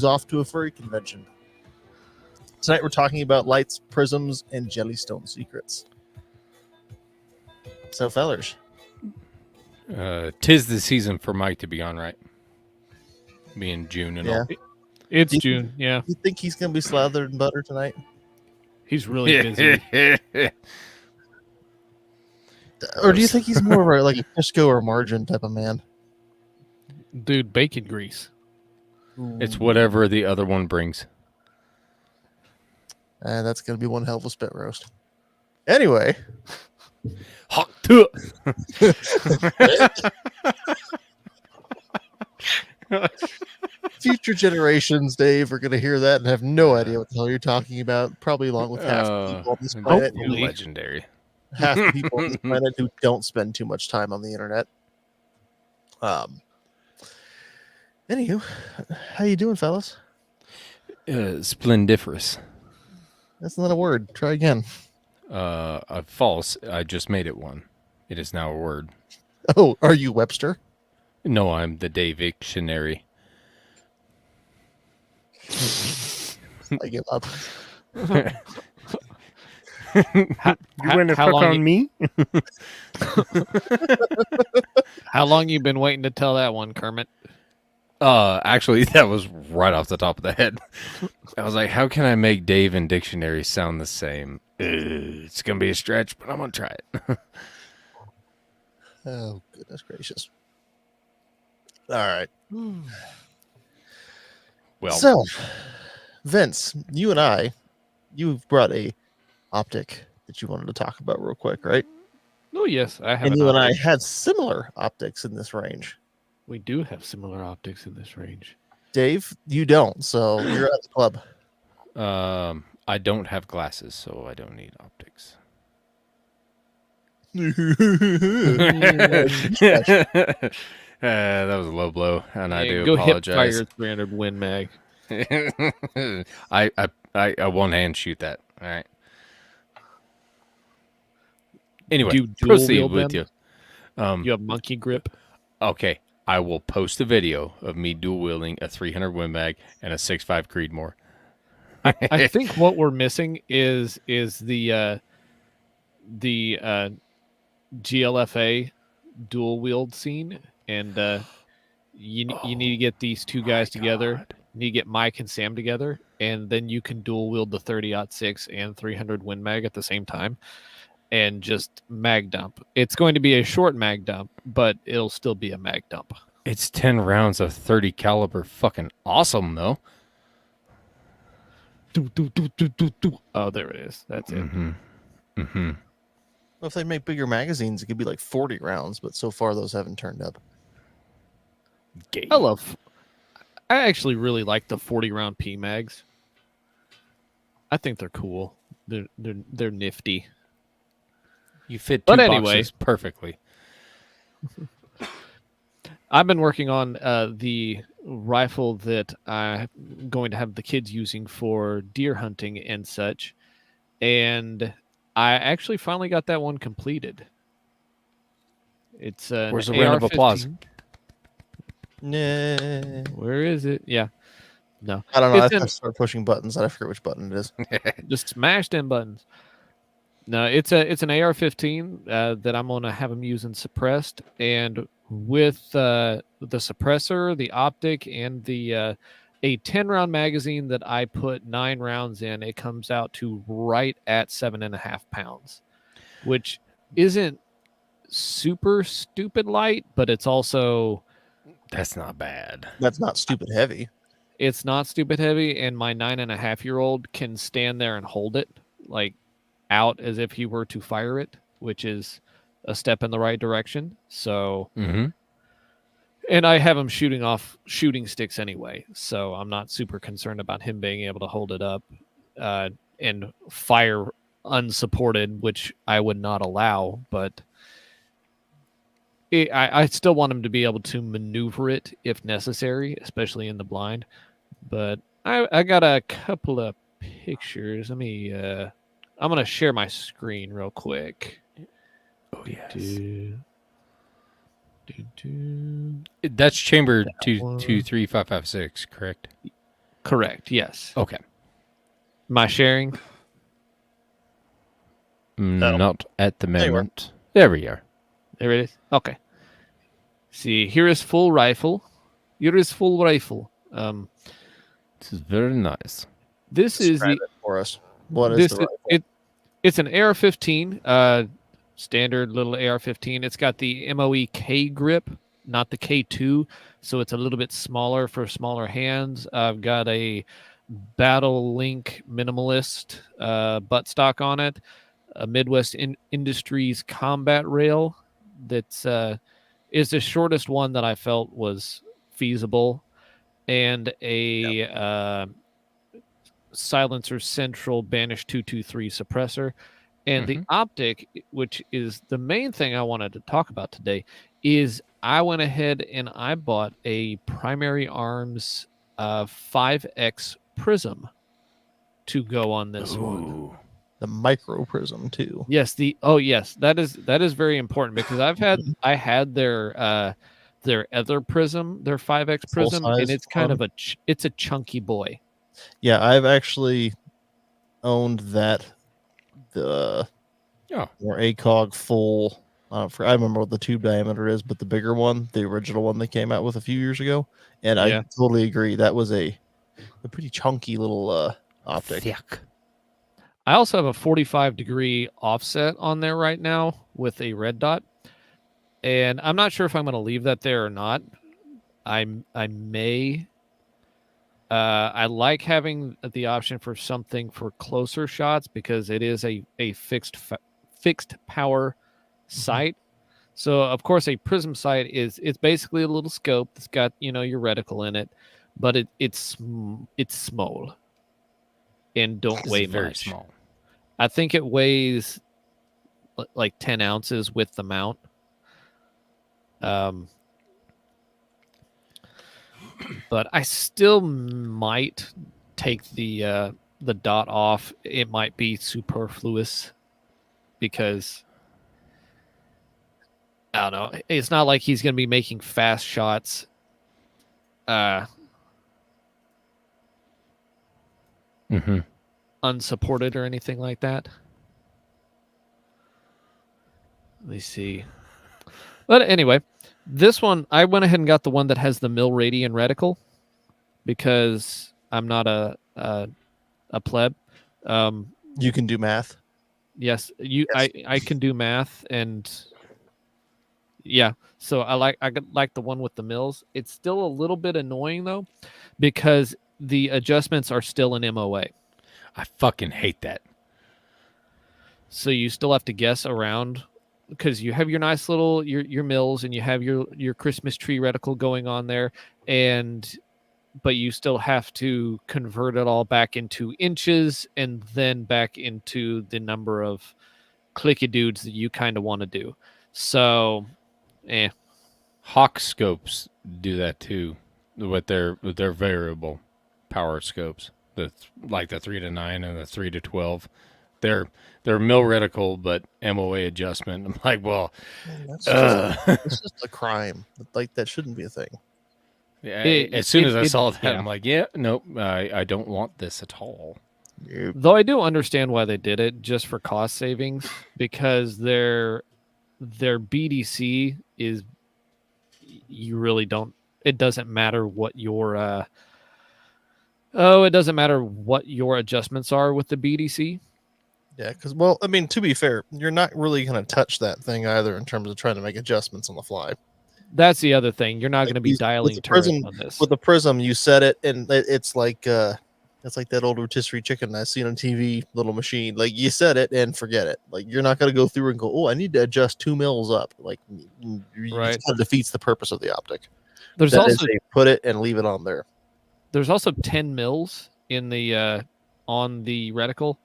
off to a furry convention. Tonight we're talking about lights, prisms, and Jellystone secrets. So, fellers. Tis the season for Mike to be on, right? Being June and all. It's June, yeah. You think he's going to be slathered in butter tonight? He's really busy. Or do you think he's more of like a Crisco or margarine type of man? Dude, bacon grease. It's whatever the other one brings. And that's going to be one hell of a spit roast. Anyway. Hot to Future generations, Dave, are going to hear that and have no idea what the hell you're talking about. Probably along with half the people on this planet. Legendary. Half the people on this planet who don't spend too much time on the internet. Anywho, how you doing, fellas? Splendiferous. That's not a word. Try again. False. I just made it one. It is now a word. Oh, are you Webster? No, I'm the Dictionary. I give up. You want to fuck on me? How long you been waiting to tell that one, Kermit? Actually, that was right off the top of the head. I was like, how can I make Dave and Dictionary sound the same? It's going to be a stretch, but I'm going to try it. Oh, goodness gracious. All right. Well, so, Vince, you've brought a optic that you wanted to talk about real quick, right? Oh, yes, I have. And you and I had similar optics in this range. We do have similar optics in this range. Dave, you don't, so you're at the club. I don't have glasses, so I don't need optics. That was a low blow, and I do apologize. Go hip fire 300 Win Mag. I one hand shoot that. All right. Anyway, do you proceed with them? you. You have monkey grip. Okay, I will post a video of me dual wielding a 300 Win Mag and a 6.5 Creedmoor. I think what we're missing is the GLFA dual wield scene, and you need to get these two guys together. God. You need to get Mike and Sam together, and then you can dual wield the 30-06 and 300 Win Mag at the same time, and just mag dump. It's going to be a short mag dump, but it'll still be a mag dump. It's 10 rounds of 30 caliber. Fucking awesome, though. Oh, there it is. That's it. Well, if they make bigger magazines, it could be like 40 rounds, but so far those haven't turned up. I actually really like the 40-round P mags. I think they're cool. They're nifty. You fit two boxes perfectly. I've been working on the rifle that I'm going to have the kids using for deer hunting and such, and I actually finally got that one completed. It's where's the round of applause? Nah. Where is it? Yeah. No. I don't know. I start pushing buttons. I forget which button it is. Just smash them buttons. No, it's an AR-15 that I'm going to have them using suppressed, and with the suppressor, the optic, and the a 10-round magazine that I put 9 rounds in, it comes out to right at 7.5 pounds, which isn't super stupid light, but it's also... That's not bad. That's not stupid heavy. It's not stupid heavy, and my 9.5-year-old can stand there and hold it, like, out as if he were to fire it, which is a step in the right direction. So, and I have him shooting off shooting sticks anyway, so I'm not super concerned about him being able to hold it up and fire unsupported, which I would not allow, but I still want him to be able to maneuver it if necessary, especially in the blind. But I got a couple of pictures. Let me I'm going to share my screen real quick. Oh, yes. Do. That's chamber 223556, correct? Correct. Yes. Okay. Am I sharing? Not at the There you are. moment. There we are. There it is. Okay. See, here is full rifle. Here is full rifle. This is very nice. This is Describe the it for us. What is this the is, rifle? it's an AR-15, standard little AR-15. It's got the MOE K grip, not the K2, so it's a little bit smaller for smaller hands. I've got a Battle Link minimalist buttstock on it, a Midwest Industries combat rail that's is the shortest one that I felt was feasible, and a Silencer Central Banish 223 suppressor. And the optic, which is the main thing I wanted to talk about today, is I went ahead and I bought a Primary Arms 5X prism to go on this one. The micro prism too. Yes, that is very important because I had their other prism, their 5X prism, and Full-size it's kind one? of it's a chunky boy. Yeah, I've actually owned that. The more ACOG full. I remember what the tube diameter is, but the bigger one, the original one they came out with a few years ago, and Yeah. I totally agree. That was a pretty chunky little optic. Thick. I also have a 45-degree offset on there right now with a red dot, and I'm not sure if I'm going to leave that there or not. I may. I like having the option for something for closer shots because it is a fixed power sight. So of course a prism sight it's basically a little scope that's got your reticle in it, but it's small and don't weigh very much. small. I think it weighs like 10 ounces with the mount. But I still might take the dot off. It might be superfluous because I don't know. It's not like he's going to be making fast shots. Unsupported or anything like that. Let me see. But anyway, this one, I went ahead and got the one that has the mil radian reticle because I'm not a pleb. You can do math. Yes, Yes. I can do math, and yeah, so I like the one with the mills. It's still a little bit annoying though, because the adjustments are still in MOA. I fucking hate that. So you still have to guess around because you have your nice little your mills and you have your Christmas tree reticle going on there, but you still have to convert it all back into inches and then back into the number of clicky dudes that you kind of want to do. So, Hawk scopes do that too with their variable power scopes. That's like the 3 to 9 and the 3 to 12. They're mil reticle but MOA adjustment. I'm like, well, That's just a crime. Like that shouldn't be a thing. yeah, as soon as I saw that, yeah. I'm like, yeah, nope, I don't want this at all. Yep. Though I do understand why they did it, just for cost savings, because their BDC is, you really don't. It doesn't matter what your it doesn't matter what your adjustments are with the BDC. Yeah, because well, I mean, to be fair, you're not really going to touch that thing either in terms of trying to make adjustments on the fly. That's the other thing. You're not going to be With dialing the turrets prism, on this. with the prism, you set it, and it's like that old rotisserie chicken I seen on TV, little machine. Like you set it and forget it. Like you're not going to go through and go, oh, I need to adjust 2 mils up. Like Right. it kind of defeats the purpose of the optic. There's That also is a put it and leave it on there. there's also 10 mils in the on the reticle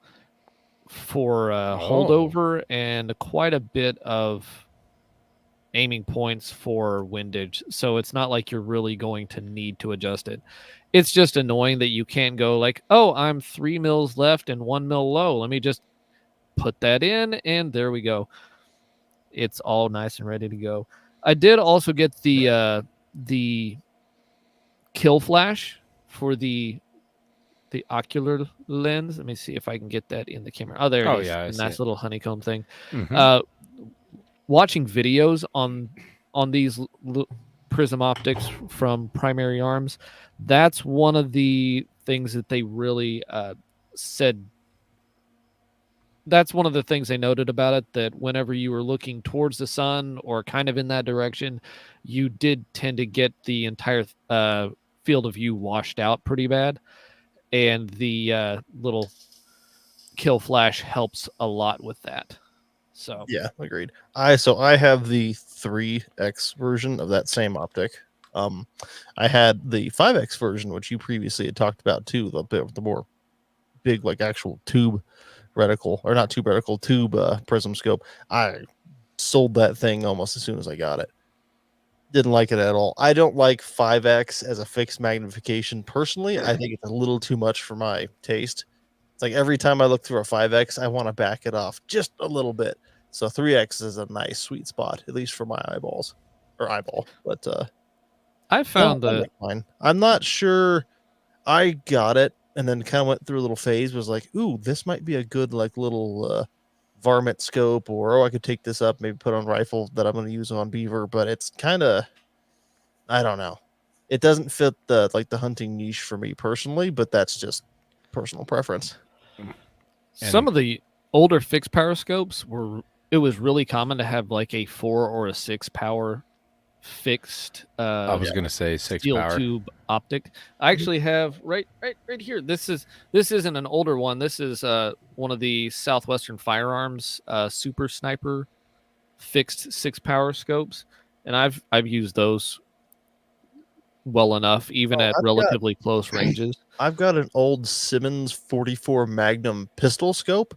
for holdover and quite a bit of aiming points for windage. So it's not like you're really going to need to adjust it. It's just annoying that you can't go like, oh, I'm 3 mils left and 1 mil low. Let me just put that in, and there we go. It's all nice and ready to go. I did also get the kill flash for the the ocular lens. Let me see if I can get that in the camera. Oh, there it is. Yeah, I A see nice it. little honeycomb thing. Mhm. Watching videos on these prism optics from Primary Arms, that's one of the things that they really said. That's one of the things they noted about it, that whenever you were looking towards the sun or kind of in that direction, you did tend to get the entire field of view washed out pretty bad. And the little kill flash helps a lot with that. So yeah, agreed. I have the 3x version of that same optic. I had the 5x version, which you previously had talked about too, the more big, like actual tube reticle, or not tube reticle, tube prism scope. I sold that thing almost as soon as I got it. Didn't like it at all. I don't like 5x as a fixed magnification personally. I think it's a little too much for my taste. It's like every time I look through a 5x, I want to back it off just a little bit. So 3x is a nice sweet spot, at least for my eyeballs or eyeball. But I found no, fine. I'm not sure. I got it and then kind of went through a little phase. Was like, ooh, this might be a good like little varmint scope, or I could take this up, maybe put on rifle that I'm going to use on beaver. But it's kind of, I don't know. It doesn't fit the the hunting niche for me personally, but that's just personal preference. some of the older fixed power scopes it was really common to have like a 4 or a 6 power fixed I was gonna say 6 steel power tube optic. I actually have right here. This isn't an older one. This is one of the Southwestern Firearms Super Sniper fixed 6 power scopes, and I've used those well enough, even at relatively close ranges. I've got an old Simmons 44 Magnum pistol scope,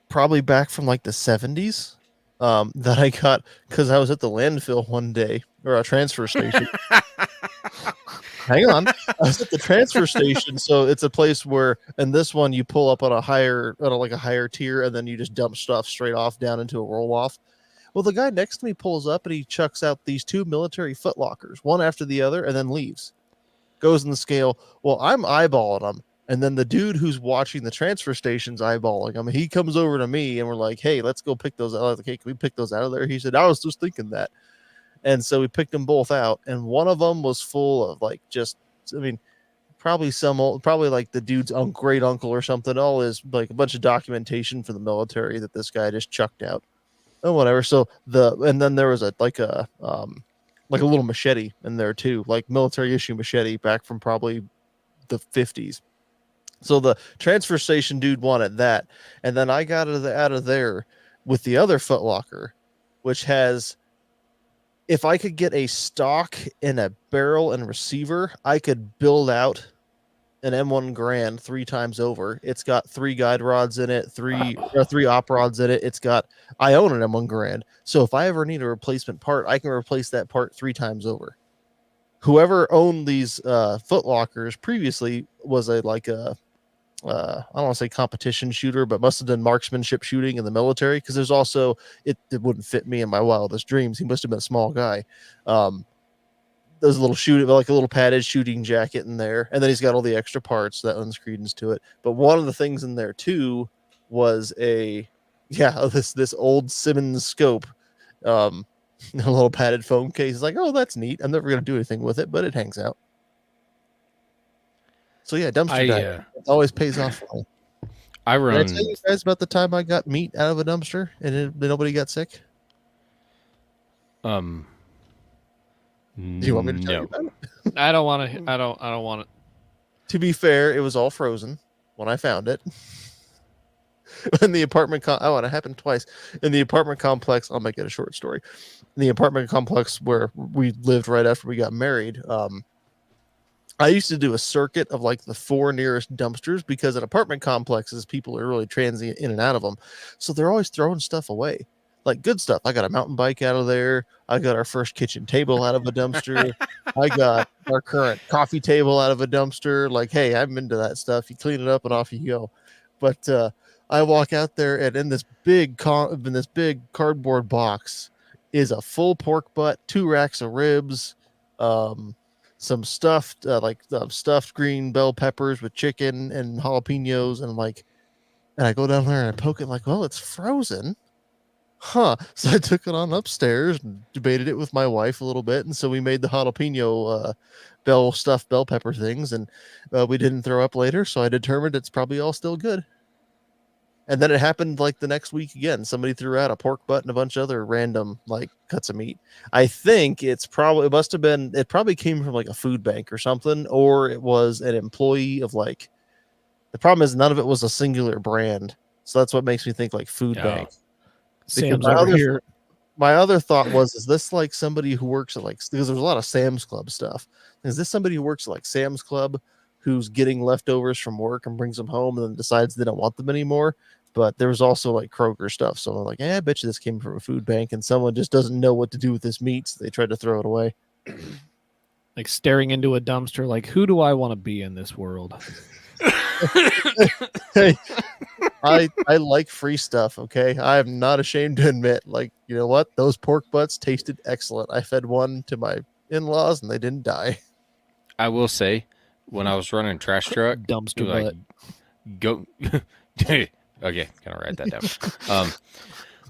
probably back from like the 70s, that I got because I was at the landfill one day, or a transfer station. Hang on. I was at the transfer station, so it's a place where, and this one you pull up on a higher tier, and then you just dump stuff straight off down into a roll off. Well, the guy next to me pulls up and he chucks out these 2 military footlockers, one after the other, and then leaves. Goes in the scale. Well, I'm eyeballing them. And then the dude who's watching the transfer station's eyeballing them. He comes over to me and we're like, hey, let's go pick those out. I was like, hey, can we pick those out of there? He said, I was just thinking that. And so we picked them both out. And one of them was full of like probably like the dude's great uncle or something. All is like a bunch of documentation for the military that this guy just chucked out. Oh, whatever. So and then there was a little machete in there too, like military issue machete back from probably the 50s. So the transfer station dude wanted that, and then I got out of there with the other footlocker, which has, if I could get a stock and a barrel and receiver, I could build out an M1 Grand 3 times over. It's got 3 guide rods in it, 3 op rods in it. I own an M1 Grand. So if I ever need a replacement part, I can replace that part 3 times over. Whoever owned these footlockers previously was I don't want to say competition shooter, but must have done marksmanship shooting in the military, because there's also, it wouldn't fit me in my wildest dreams. He must have been a small guy. There's a little like a little padded shooting jacket in there, and then he's got all the extra parts that lends credence to it. But one of the things in there too was this old Simmons scope, a little padded foam case. It's like, oh, that's neat. I'm never gonna do anything with it, but it hangs out. So yeah, dumpster diving always pays off for me. Did I tell you guys about the time I got meat out of a dumpster and nobody got sick? Do you want me to tell you about it? I don't want to. I don't want it. To be fair, it was all frozen when I found it. In the apartment it happened twice. In the apartment complex, I'll make it a short story. In the apartment complex where we lived right after we got married, I used to do a circuit of like the 4 nearest dumpsters, because at apartment complexes, people are really transient in and out of them. So they're always throwing stuff away, like good stuff. I got a mountain bike out of there. I got our first kitchen table out of a dumpster. I got our current coffee table out of a dumpster. Like, hey, I'm into that stuff. You clean it up and off you go. But I walk out there, and in this big cardboard box is a full pork butt, 2 racks of ribs, some stuffed stuffed green bell peppers with chicken and jalapenos, and I go down there and I poke it like, well, it's frozen. Huh. So I took it on upstairs and debated it with my wife a little bit, and so we made the jalapeno stuffed bell pepper things, and we didn't throw up later, so I determined it's probably all still good. And then it happened like the next week again. Somebody threw out a pork butt and a bunch of other random like cuts of meat. I think it probably came from like a food bank or something, or it was an employee of like, the problem is none of it was a singular brand. So that's what makes me think like food bank. Sam's over here. My other thought was, is this like somebody who works at like, because there's a lot of Sam's Club stuff. Is this somebody who works at like Sam's Club who's getting leftovers from work and brings them home and then decides they don't want them anymore? But there was also like Kroger stuff. So I'm like, I bet you this came from a food bank and someone just doesn't know what to do with this meat. So they tried to throw it away. Like staring into a dumpster, like, who do I want to be in this world? Hey, I like free stuff. Okay. I am not ashamed to admit, like, you know what? Those pork butts tasted excellent. I fed one to my in-laws and they didn't die. I will say, when I was running trash truck, Dumpster like, butt. go. Okay, gonna write that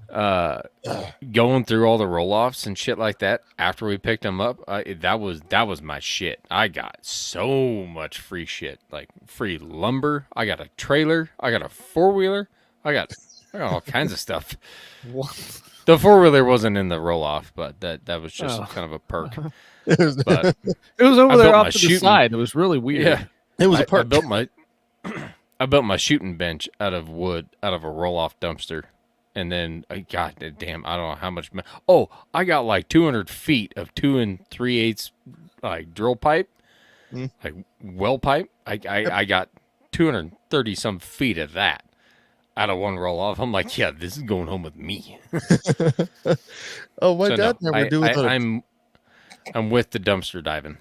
down. Going through all the roll-offs and shit like that after we picked them up, that was my shit. I got so much free shit, like free lumber. I got a trailer. I got a 4-wheeler. I got all kinds of stuff. What? The 4-wheeler wasn't in the roll-off, but that was just kind of a perk. But it was over there off to the side. It was really weird. Yeah, it was a perk. I built my shooting bench out of wood, out of a roll-off dumpster. And then, God damn, I don't know how much. I got like 200 feet of 2 3/8 like drill pipe, like well pipe. I got 230 some feet of that out of one roll off. I'm like, yeah, this is going home with me. Oh, my dad and I were doing. I'm with the dumpster diving.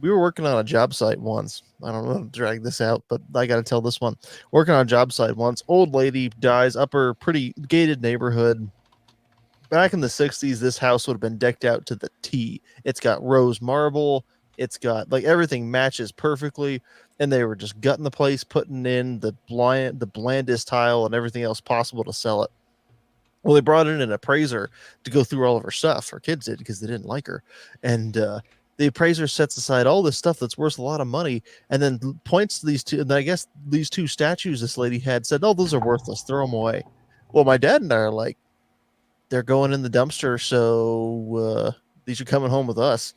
We were working on a job site once. I don't know how to drag this out, but I got to tell this one. Working on a job site once. Old lady dies, upper pretty gated neighborhood. Back in the 60s, this house would have been decked out to the T. It's got rose marble. It's got like everything matches perfectly. And they were just gutting the place, putting in the blandest tile and everything else possible to sell it. Well, they brought in an appraiser to go through all of her stuff. Her kids did because they didn't like her. And, the appraiser sets aside all this stuff that's worth a lot of money and then points to these two. And I guess these 2 statues this lady had said, oh, those are worthless. Throw them away. Well, my dad and I are like, they're going in the dumpster. So these are coming home with us.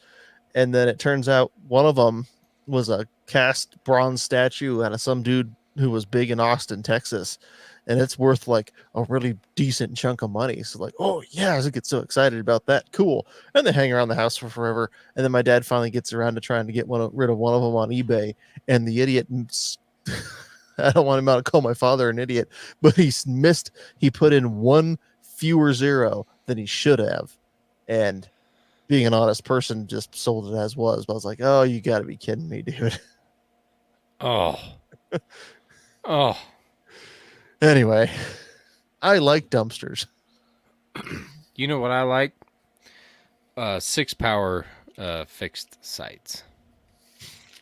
And then it turns out one of them was a cast bronze statue out of some dude who was big in Austin, Texas. And it's worth like a really decent chunk of money. So like, oh yeah, I get so excited about that. Cool. And they hang around the house for forever. And then my dad finally gets around to trying to get rid of one of them on eBay. And the idiot, I don't want him to call my father an idiot, but he put in 1 fewer 0 than he should have. And being an honest person, just sold it as was. But I was like, oh, you got to be kidding me, dude. Oh. Anyway, I like dumpsters. You know what I like? 6-power fixed sights.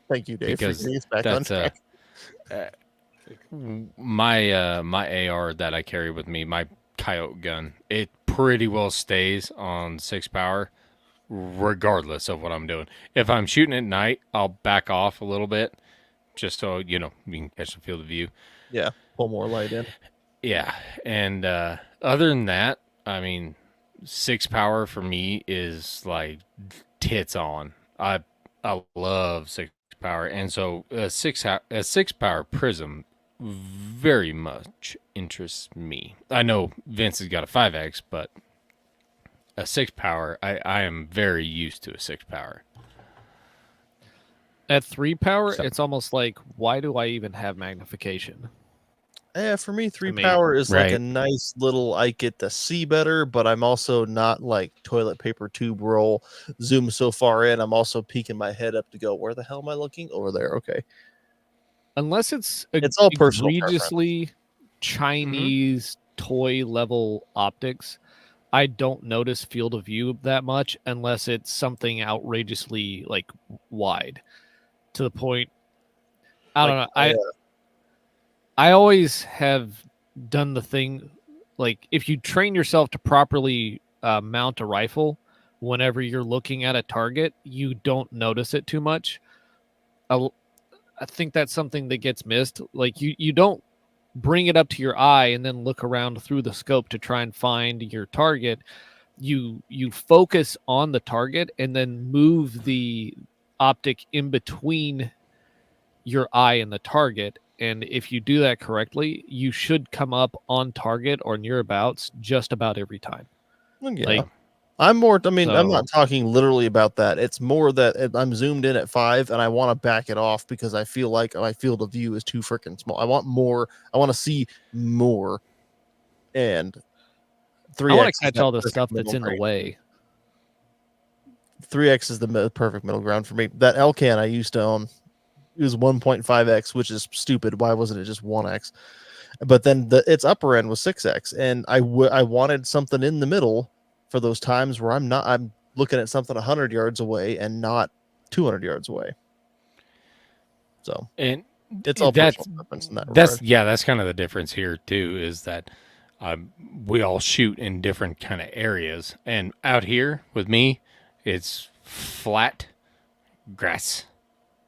Thank you, Dave. Because that's my AR that I carry with me, my coyote gun. It pretty well stays on 6-power, regardless of what I'm doing. If I'm shooting at night, I'll back off a little bit, just so you can catch the field of view. Yeah, pull more light in. Yeah, and other than that, I mean, 6-power for me is like tits on. I love 6-power, and so a 6-power prism very much interests me. I know Vince has got a 5X, but a 6-power, I am very used to a 6-power. At 3-power, it's almost like, why do I even have magnification? Yeah, for me, 3-power is like a nice little, I get to see better, but I'm also not like toilet paper tube roll, zoom so far in. I'm also peeking my head up to go, where the hell am I looking? Over there. Okay. Unless it's all personal egregiously Chinese toy level optics, I don't notice field of view that much unless it's something outrageously like wide to the point. I don't know. I always have done the thing like if you train yourself to properly mount a rifle, whenever you're looking at a target, you don't notice it too much. I think that's something that gets missed. Like you don't bring it up to your eye and then look around through the scope to try and find your target. You focus on the target and then move the optic in between your eye and the target. And if you do that correctly, you should come up on target or nearabouts just about every time. Well, yeah. Like, I'm not talking literally about that. It's more that I'm zoomed in at 5 and I want to back it off because I feel like my field of view is too freaking small. I want more. I want to see more. And 3X, I want to catch all the stuff that's in the way. 3X is the perfect middle ground for me. That Elcan I used to own, it was 1.5X, which is stupid. Why wasn't it just 1X? But then its upper end was 6X, and I wanted something in the middle for those times where I'm looking at something 100 yards away and not 200 yards away. So, and it's all personal preference in that regard. That's kind of the difference here too, is that we all shoot in different kind of areas, and out here with me, it's flat grass.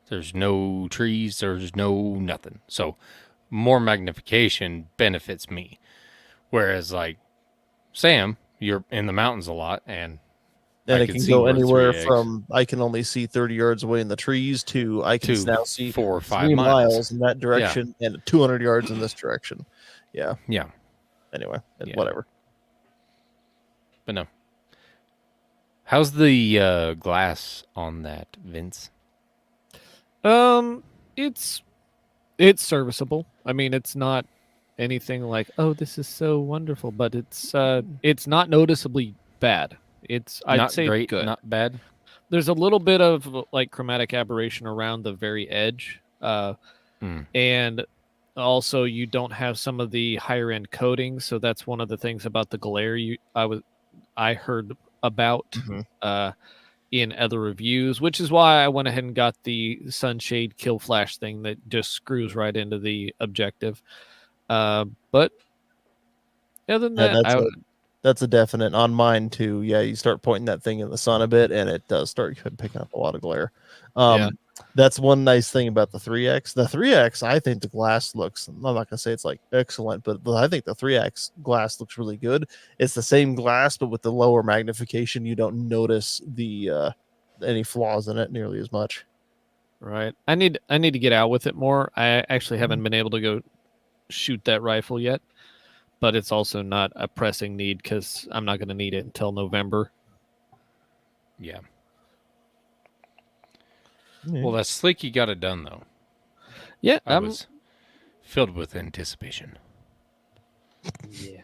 There's no trees. There's no nothing. So more magnification benefits me. Whereas like Sam, you're in the mountains a lot, and it can go anywhere from I can only see 30 yards away in the trees to I can now see 4 or 5 miles in that direction and 200 yards in this direction. Yeah. Yeah. Anyway, whatever. But no. How's the glass on that, Vince? It's serviceable. I mean, it's not anything like, oh, this is so wonderful, but it's not noticeably bad. I'd say great, good, not bad. There's a little bit of like chromatic aberration around the very edge, and also you don't have some of the higher end coatings, so that's one of the things about the glare I heard about in other reviews, which is why I went ahead and got the sunshade kill flash thing that just screws right into the objective. But other than that, that's a definite on mine too. Yeah, you start pointing that thing in the sun a bit, and it does start picking up a lot of glare. That's one nice thing about the 3X. The 3X, I think the glass looks, I'm not going to say it's like excellent, but I think the 3X glass looks really good. It's the same glass, but with the lower magnification, you don't notice the any flaws in it nearly as much. Right. I need to get out with it more. I actually haven't been able to go shoot that rifle yet, but it's also not a pressing need because I'm not going to need it until November. Yeah. Well, that's slick. You got it done, though. Yeah, I was filled with anticipation. Yeah.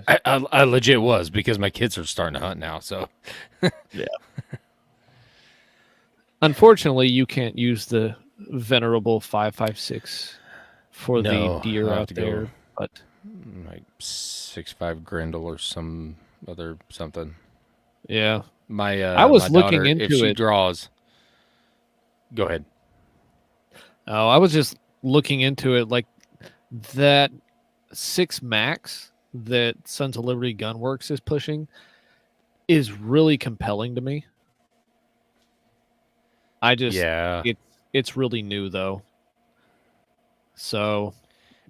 I legit was, because my kids are starting to hunt now. So, yeah. Unfortunately, you can't use the venerable 5.56 for the deer out there, but like 6.5 Grendel or some other something. Yeah. I was my looking daughter, into if she it. draws. Go ahead. Oh, I was just looking into it. Like that 6 Max that Sons of Liberty Gunworks is pushing is really compelling to me. It's really new though. So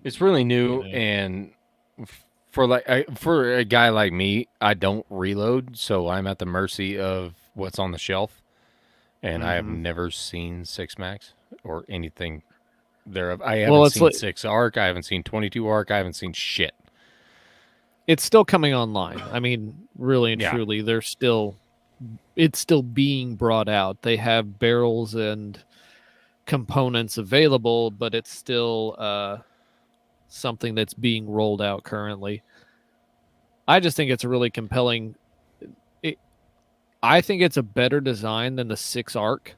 it's really new, and for a guy like me, I don't reload, so I'm at the mercy of what's on the shelf, and I have never seen 6 Max or anything thereof. I haven't seen 6 ARC, I haven't seen 22 ARC, I haven't seen shit. It's still coming online. I mean, really and truly, it's still being brought out. They have barrels and components available, but it's still something that's being rolled out currently. I just think it's a really compelling. I think it's a better design than the 6 ARC,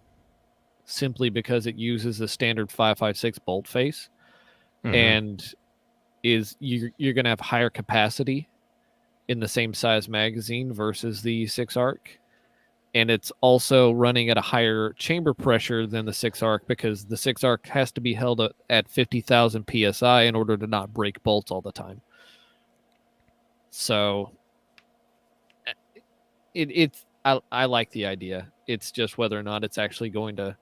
simply because it uses the standard 5.56 bolt face, and is you're going to have higher capacity in the same size magazine versus the 6-arc. And it's also running at a higher chamber pressure than the 6-arc because the 6-arc has to be held at 50,000 psi in order to not break bolts all the time. So I like the idea. It's just whether or not it's actually going to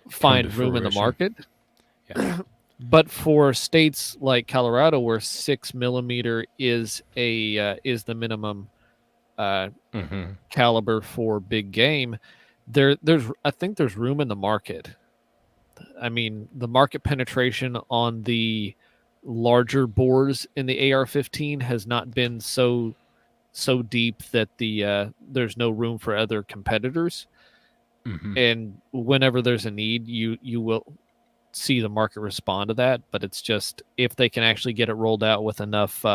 find room in the market. Yeah. But for states like Colorado, where 6mm is the minimum caliber for big game, I think there's room in the market. I mean, the market penetration on the larger bores in the AR-15 has not been so deep that there's no room for other competitors. And whenever there's a need, you will see the market respond to that. But it's just if they can actually get it rolled out with enough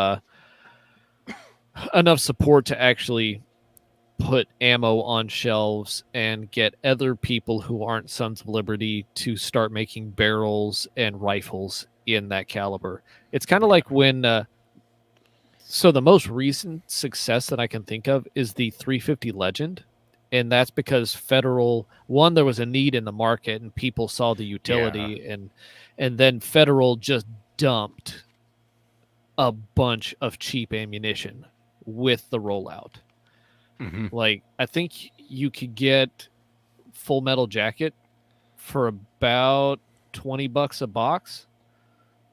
support to actually put ammo on shelves and get other people who aren't Sons of Liberty to start making barrels and rifles in that caliber. It's kind of like when so the most recent success that I can think of is the 350 Legend. And that's because there was a need in the market and people saw the utility, and then Federal just dumped a bunch of cheap ammunition with the rollout. Like, I think you could get Full Metal Jacket for about $20 a box,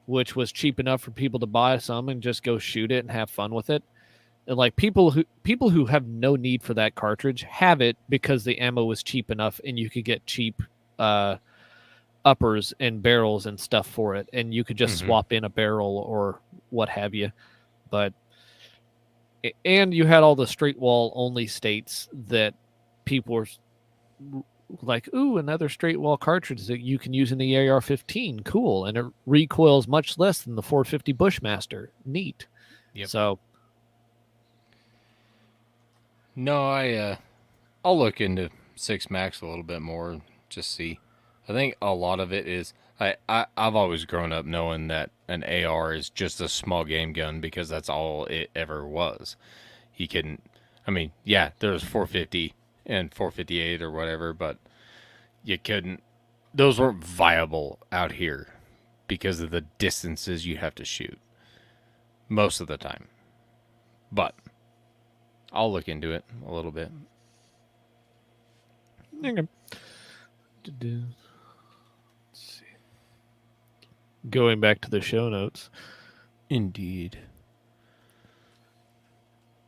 which was cheap enough for people to buy some and just go shoot it and have fun with it. And like people who have no need for that cartridge have it because the ammo was cheap enough and you could get cheap uppers and barrels and stuff for it, and you could just swap in a barrel or what have you. And you had all the straight wall only states that people were like, ooh, another straight wall cartridge that you can use in the AR-15. Cool. And it recoils much less than the 450 Bushmaster. Neat. Yep. So. No, I'll look into 6 Max a little bit more, just see. I think a lot of it is, I've always grown up knowing that an AR is just a small game gun because that's all it ever was. He couldn't, I mean, yeah, there was 450 and 458 or whatever, but you couldn't, those weren't viable out here because of the distances you have to shoot most of the time. But I'll look into it a little bit. Okay. Let's see. Going back to the show notes. Indeed.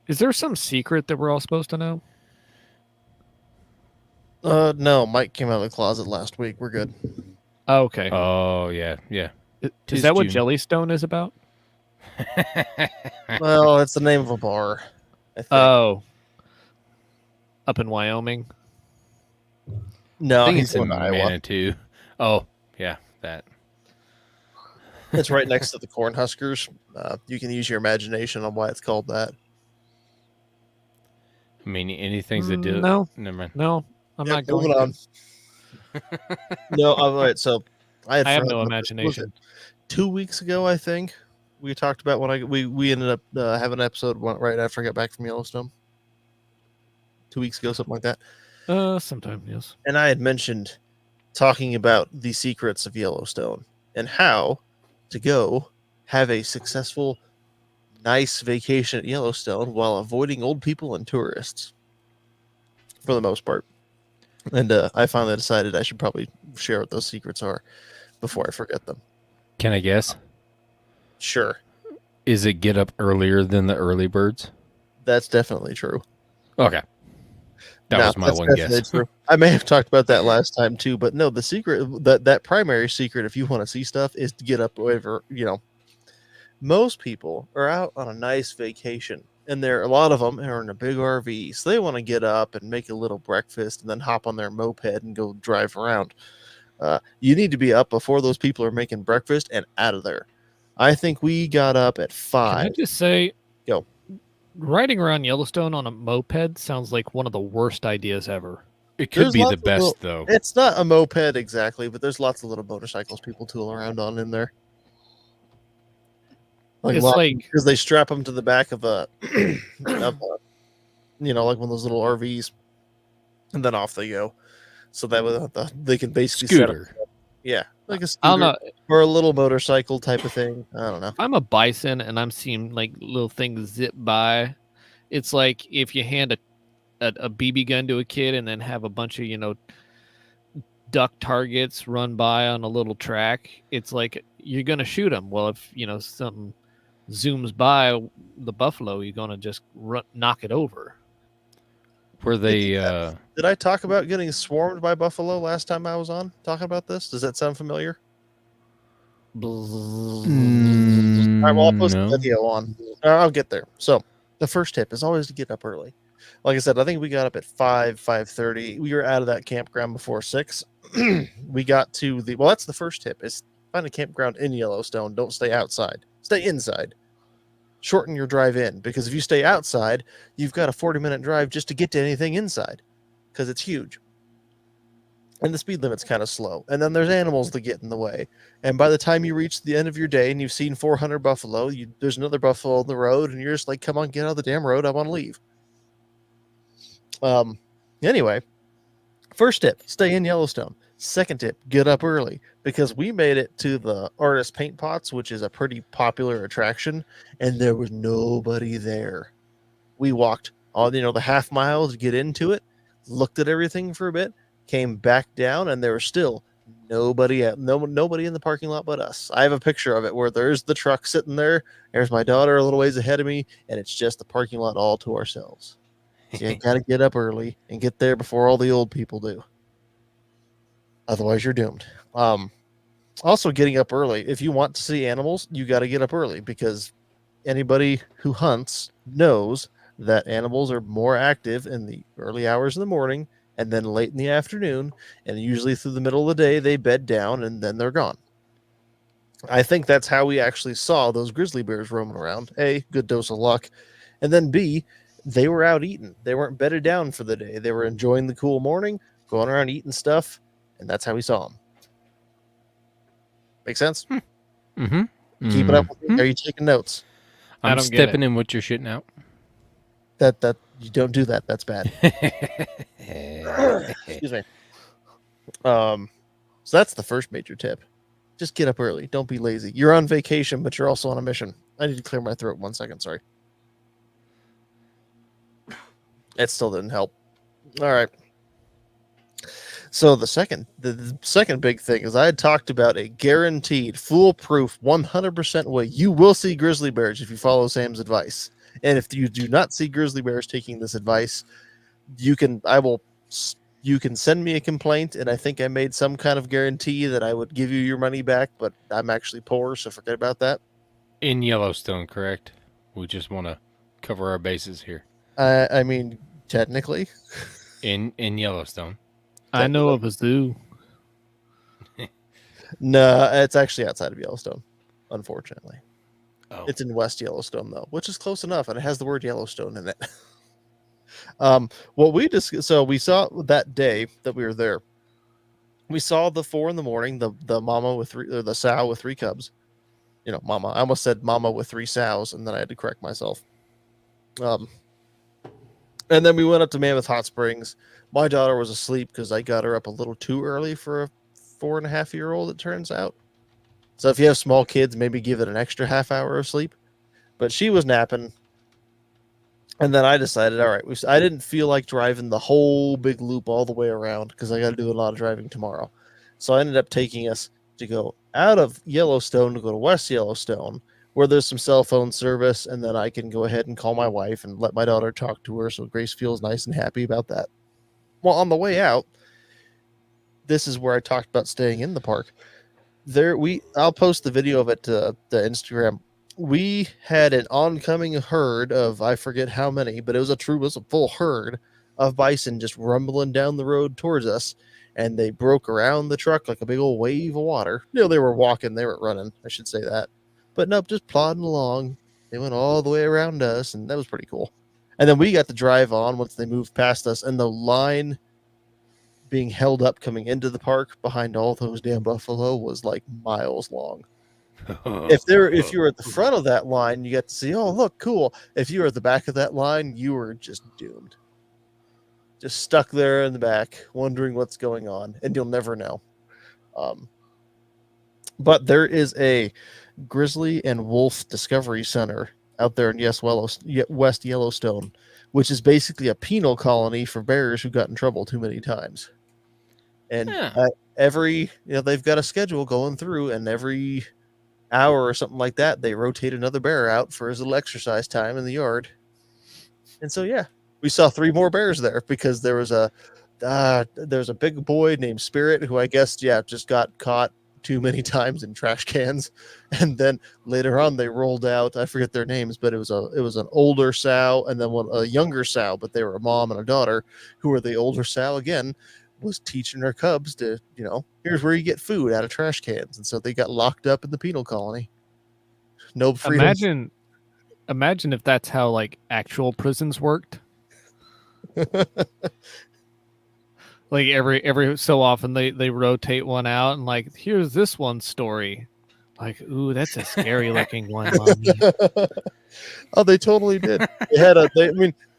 Is there some secret that we're all supposed to know? No, Mike came out of the closet last week. We're good. Oh, okay. Oh, yeah. Is that what Yellowstone is about? Well, it's the name of a bar, I think. Oh. Up in Wyoming? No, I think he's it's in in Iowa. Manitou. Oh, yeah, that. It's right next to the Cornhuskers. You can use your imagination on why it's called that. I mean, any things that do... No. Never mind. No, I'm not going moving on. No, all right, so I have no imagination. 2 weeks ago, I think, we talked about when we ended up having an episode right after I got back from Yellowstone. 2 weeks ago, something like that. Sometime, yes. And I had mentioned talking about the secrets of Yellowstone and how to go have a successful, nice vacation at Yellowstone while avoiding old people and tourists, for the most part. And I finally decided I should probably share what those secrets are before I forget them. Can I guess? Sure. Is it get up earlier than the early birds? That's definitely true. Okay. That was my one guess. True. I may have talked about that last time too, but no, the secret, that primary secret, if you want to see stuff, is to get up over, most people are out on a nice vacation, and a lot of them are in a big RV, so they want to get up and make a little breakfast and then hop on their moped and go drive around. You need to be up before those people are making breakfast and out of there. I think we got up at 5. Can I just say, go. Riding around Yellowstone on a moped sounds like one of the worst ideas ever. It could be the best, though. It's not a moped exactly, but there's lots of little motorcycles people tool around on in there. It's like because they strap them to the back of a, like one of those little RVs, and then off they go. So that they can basically Scooter. set up, yeah, like a I don't scooter know. or a little motorcycle type of thing. I don't know. If I'm a bison and I'm seeing like little things zip by, it's like if you hand a BB gun to a kid and then have a bunch of duck targets run by on a little track. It's like you're gonna shoot them. Well, if something zooms by the buffalo, you're gonna just knock it over. Were they? Did I talk about getting swarmed by buffalo last time I was on talking about this? Does that sound familiar? All right, well, I'll post the video on. I'll get there. So the first tip is always to get up early. Like I said, I think we got up at 5:30. We were out of that campground before 6. We got to that's the first tip is find a campground in Yellowstone. Don't stay outside. Stay inside. Shorten your drive in, because if you stay outside, you've got a 40-minute drive just to get to anything inside, because it's huge. And the speed limit's kind of slow. And then there's animals that get in the way. And by the time you reach the end of your day and you've seen 400 buffalo, there's another buffalo on the road, and you're just like, come on, get out of the damn road. I want to leave. Anyway, first tip, stay in Yellowstone. Second tip, get up early, because we made it to the artist paint pots, which is a pretty popular attraction, and there was nobody there. We walked all the half mile to get into it, looked at everything for a bit, came back down, and there was still nobody nobody in the parking lot but us. I have a picture of it where there's the truck sitting there, there's my daughter a little ways ahead of me, and it's just the parking lot all to ourselves. So you got to get up early and get there before all the old people do. Otherwise, you're doomed. Also, getting up early. If you want to see animals, you got to get up early, because anybody who hunts knows that animals are more active in the early hours of the morning and then late in the afternoon, and usually through the middle of the day, they bed down and then they're gone. I think that's how we actually saw those grizzly bears roaming around. A, good dose of luck. And then B, they were out eating. They weren't bedded down for the day. They were enjoying the cool morning, going around eating stuff, and that's how we saw them. Make sense? Mm-hmm. Keep it up with me. Are you taking notes? I'm stepping in what you're shitting out. That you don't do that. That's bad. Excuse me. So that's the first major tip. Just get up early. Don't be lazy. You're on vacation, but you're also on a mission. I need to clear my throat 1 second. Sorry. It still didn't help. All right. So the second big thing is I had talked about a guaranteed, foolproof, 100% way you will see grizzly bears if you follow Sam's advice. And if you do not see grizzly bears taking this advice, you can send me a complaint, and I think I made some kind of guarantee that I would give you your money back, but I'm actually poor, so forget about that. In Yellowstone, correct? We just want to cover our bases here. I mean, technically. In Yellowstone. I know of a zoo. No, it's actually outside of Yellowstone, unfortunately. Oh. It's in West Yellowstone, though, which is close enough, and it has the word Yellowstone in it. So we saw that day that we were there. We saw the 4 in the morning, the mama with the sow with 3 cubs. Mama. I almost said mama with 3 sows, and then I had to correct myself. And then we went up to Mammoth Hot Springs. My daughter was asleep because I got her up a little too early for a 4.5-year-old, it turns out. So if you have small kids, maybe give it an extra half hour of sleep. But she was napping. And then I decided, all right, I didn't feel like driving the whole big loop all the way around because I got to do a lot of driving tomorrow. So I ended up taking us to go out of Yellowstone to go to West Yellowstone, where there's some cell phone service, and then I can go ahead and call my wife and let my daughter talk to her, so Grace feels nice and happy about that. Well, on the way out, this is where I talked about staying in the park. I'll post the video of it to the Instagram. We had an oncoming herd of, I forget how many, but it was a full herd of bison just rumbling down the road towards us, and they broke around the truck like a big old wave of water. They were walking, they weren't running, I should say that. But nope, just plodding along. They went all the way around us, and that was pretty cool. And then we got to drive on once they moved past us, and the line being held up coming into the park behind all those damn buffalo was like miles long. If you were at the front of that line, you get to see, oh, look, cool. If you were at the back of that line, you were just doomed. Just stuck there in the back, wondering what's going on, and you'll never know. But there is a grizzly and wolf discovery center out there in West Yellowstone, which is basically a penal colony for bears who got in trouble too many times. And they've got a schedule going through, and every hour or something like that, they rotate another bear out for his little exercise time in the yard. And so, yeah, we saw 3 more bears there because there was a big boy named Spirit who I guess, just got caught too many times in trash cans. And then later on they rolled out, I forget their names, but it was an older sow and then a younger sow, but they were a mom and a daughter who were the older sow again was teaching her cubs to, here's where you get food out of trash cans. And so they got locked up in the penal colony. No freedom. Imagine if that's how like actual prisons worked. Like every so often they rotate one out and like, here's this one story. Like, ooh, that's a scary looking one, Mommy. Oh, they totally did.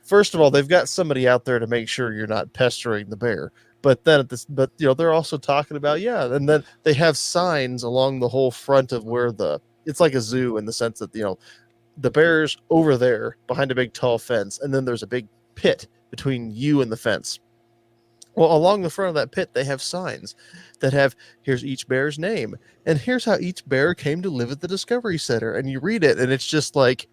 First of all, they've got somebody out there to make sure you're not pestering the bear. But then they're also talking about, and then they have signs along the whole front of where it's like a zoo in the sense that, the bear's over there behind a big tall fence, and then there's a big pit between you and the fence. Well, along the front of that pit, they have signs that have, here's each bear's name, and here's how each bear came to live at the Discovery Center. And you read it, and it's just like,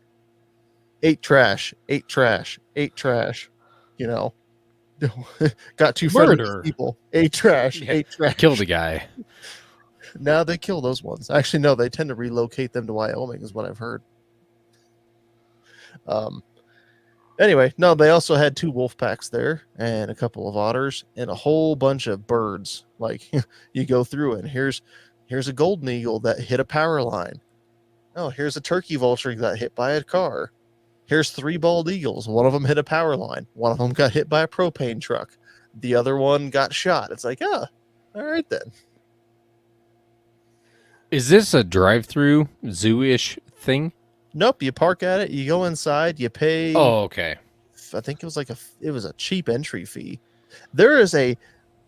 8 trash, 8 trash, 8 trash, got too friendly with people. 8 trash, 8 trash. Killed a guy. No, they kill those ones. Actually, no, they tend to relocate them to Wyoming, is what I've heard. Anyway, no, they also had 2 wolf packs there and a couple of otters and a whole bunch of birds. Like you go through and here's a golden eagle that hit a power line. Oh, here's a turkey vulture that got hit by a car. Here's 3 bald eagles. One of them hit a power line. One of them got hit by a propane truck. The other one got shot. It's like, all right then. Is this a drive-through zoo-ish thing? Nope, you park at it, you go inside, you pay. Oh, okay. I think it was a cheap entry fee. There is a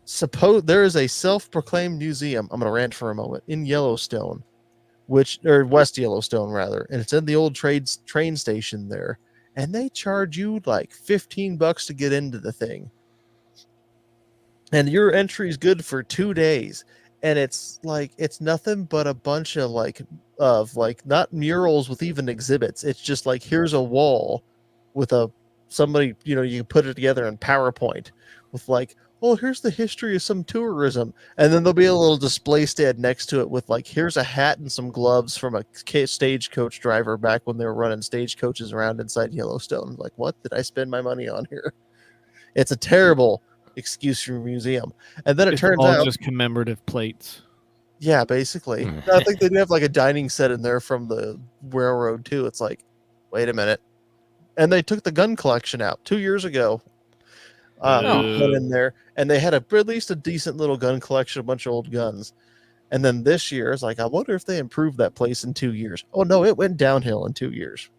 self-proclaimed museum. I'm gonna rant for a moment in Yellowstone, or West Yellowstone rather, and it's in the old train station there, and they charge you like $15 to get into the thing, and your entry is good for 2 days. And it's nothing but a bunch of not murals with even exhibits. It's just like, here's a wall with somebody, you can put it together in PowerPoint with like, oh, here's the history of some tourism. And then there'll be a little display stand next to it with like, here's a hat and some gloves from a stagecoach driver back when they were running stagecoaches around inside Yellowstone. Like, what did I spend my money on here? It's a terrible excuse for a museum. And then it turns out just commemorative plates. Yeah, basically. I think they do have like a dining set in there from the railroad too. It's like, wait a minute. And they took the gun collection out 2 years ago. Went in there, and they had at least a decent little gun collection, a bunch of old guns. And then this year, it's like, I wonder if they improved that place in 2 years. Oh no, it went downhill in 2 years.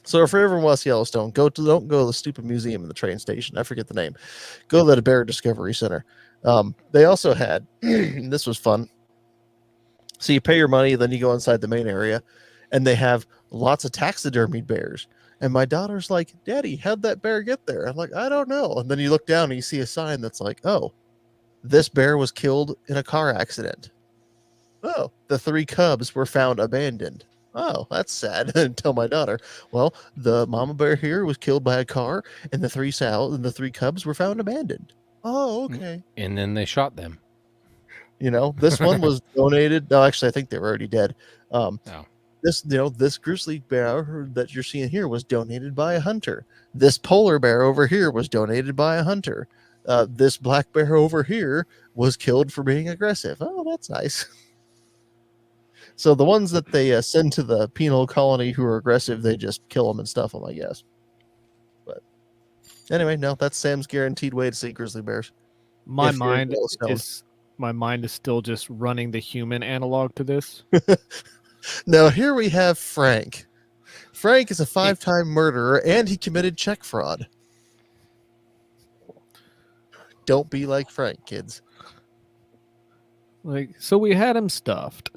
So if you're ever in West Yellowstone, don't go to the stupid museum in the train station. I forget the name. Go to the Bear Discovery Center. They also had, this was fun. So you pay your money, then you go inside the main area, and they have lots of taxidermied bears. And my daughter's like, Daddy, how'd that bear get there? I'm like, I don't know. And then you look down and you see a sign that's like, oh, this bear was killed in a car accident. Oh, the 3 cubs were found abandoned. Oh, that's sad. And tell my daughter, well, the mama bear here was killed by a car, and the 3 cubs were found abandoned. Oh, okay. And then they shot them. This one was donated. No, actually, I think they were already dead. This grizzly bear that you're seeing here was donated by a hunter. This polar bear over here was donated by a hunter. This black bear over here was killed for being aggressive. Oh, that's nice. So the ones that they send to the penal colony who are aggressive, they just kill them and stuff them, I guess. But anyway, no, that's Sam's guaranteed way to see grizzly bears. My mind my mind is still just running the human analog to this. Now here we have Frank. Frank is a 5-time murderer, and he committed check fraud. Don't be like Frank, kids. Like, so we had him stuffed.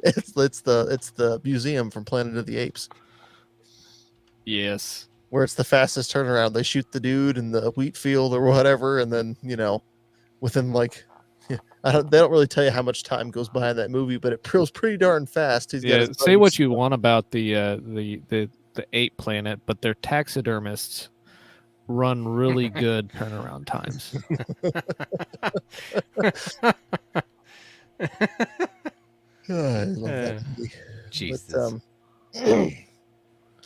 It's the museum from Planet of the Apes. Yes. Where it's the fastest turnaround. They shoot the dude in the wheat field or whatever, and then, within like, they don't really tell you how much time goes by in that movie, but it feels pretty darn fast. Say what you want about the ape planet, but their taxidermists run really good turnaround times. I love that movie. Jesus.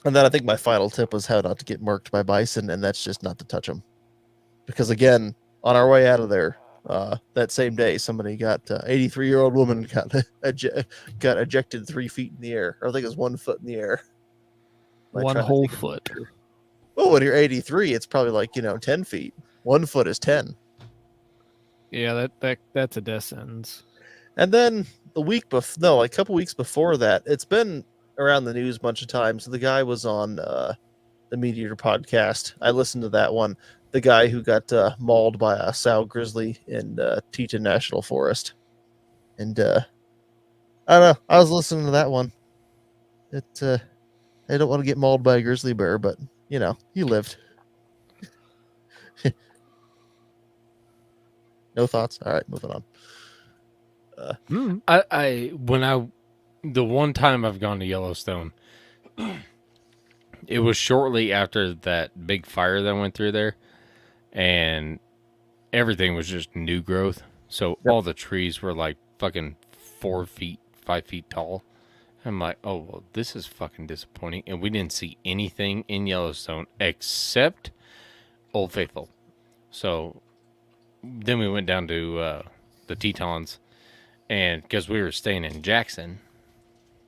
And then I think my final tip was how not to get murked by bison, and that's just not to touch them. Because again, on our way out of there, that same day, somebody got 83-year-old woman got ejected 3 feet in the air. Or I think it was 1 foot in the air. One whole foot. Well, when you're 83, it's probably like 10 feet. 1 foot is 10. Yeah, that's a death sentence. And then a couple weeks before that, it's been around the news a bunch of times. The guy was on the Meat Eater podcast. I listened to that one. The guy who got mauled by a sow grizzly in Teton National Forest. And I don't know. I was listening to that one. I don't want to get mauled by a grizzly bear, but he lived. No thoughts? All right, moving on. The one time I've gone to Yellowstone, it was shortly after that big fire that went through there, and everything was just new growth. So all the trees were like fucking 4 feet, 5 feet tall. I'm like, oh, well, this is fucking disappointing. And we didn't see anything in Yellowstone except Old Faithful. So then we went down to the Tetons, and because we were staying in Jackson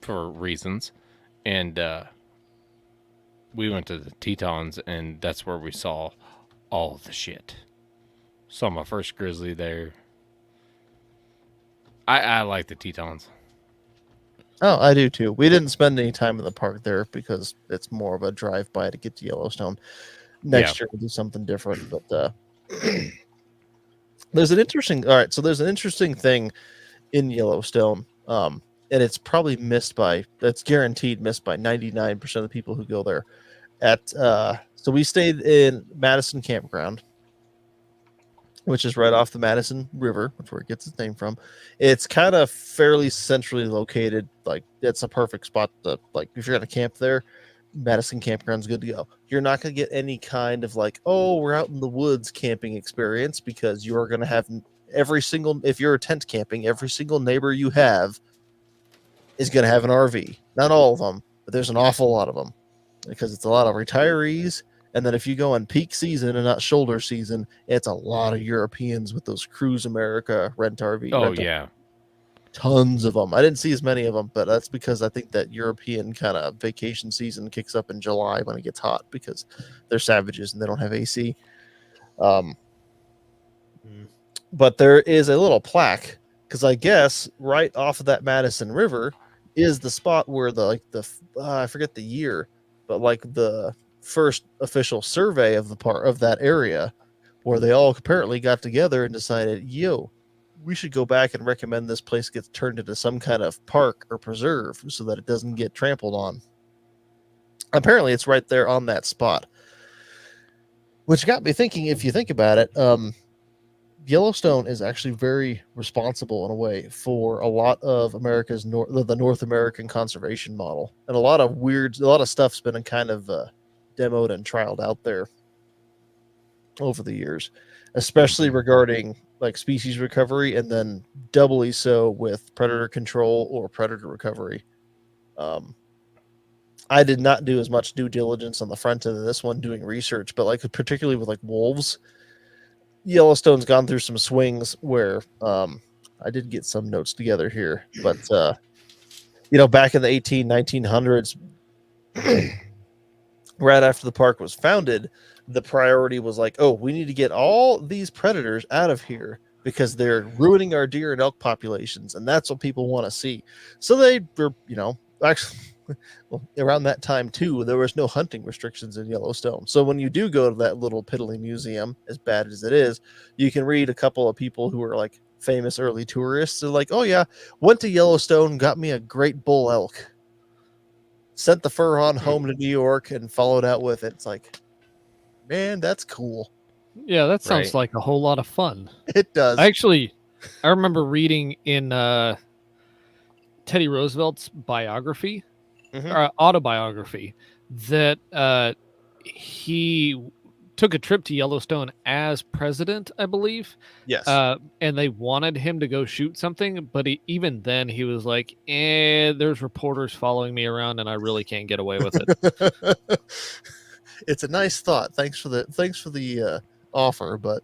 for reasons, and we went to the Tetons, and that's where we saw all the shit. Saw my first grizzly there. I like the Tetons. Oh, I do too. We didn't spend any time in the park there because it's more of a drive-by to get to Yellowstone. Next year we'll do something different, but there's an interesting thing in Yellowstone, and it's probably that's guaranteed missed by 99% of the people who go there. So we stayed in Madison Campground, which is right off the Madison River, which is where it gets its name from. It's kind of fairly centrally located. Like, it's a perfect spot to, like, if you're going to camp there, Madison Campground's good to go. You're not going to get any kind of like, oh, we're out in the woods camping experience, because you're going to have if you're tent camping, every single neighbor you have is going to have an RV. Not all of them, but there's an awful lot of them, because it's a lot of retirees. And then if you go on peak season and not shoulder season, it's a lot of Europeans with those Cruise America rent RV. Oh, yeah. Tons of them. I didn't see as many of them, but that's because I think that European kind of vacation season kicks up in July when it gets hot, because they're savages and they don't have AC. But there is a little plaque, because I guess right off of that Madison River is the spot where I forget the year, but like the first official survey of the part of that area, where they all apparently got together and decided, we should go back and recommend this place gets turned into some kind of park or preserve so that it doesn't get trampled on. Apparently it's right there on that spot, which got me thinking, if you think about it, Yellowstone is actually very responsible in a way for a lot of the North American conservation model, and a lot of stuff's been kind of demoed and trialed out there over the years, especially regarding like species recovery, and then doubly so with predator control or predator recovery. I did not do as much due diligence on the front end of this one doing research, but like particularly with like wolves, Yellowstone's gone through some swings where I did get some notes together here, but back in the 1900s, right after the park was founded, the priority was like, oh, we need to get all these predators out of here because they're ruining our deer and elk populations, and that's what people want to see. So they were, actually, well, around that time too, there was no hunting restrictions in Yellowstone. So when you do go to that little piddly museum, as bad as it is, you can read a couple of people who are like famous early tourists. They're like, oh yeah, went to Yellowstone, got me a great bull elk, sent the fur on home to New York, and followed out with it. It's like, man, that's cool. Yeah, that sounds like a whole lot of fun. It does. I remember reading in Teddy Roosevelt's biography, or autobiography, that he took a trip to Yellowstone as president, I believe. Yes. And they wanted him to go shoot something, but even then he was like, there's reporters following me around and I really can't get away with it. It's a nice thought. Thanks for the offer, but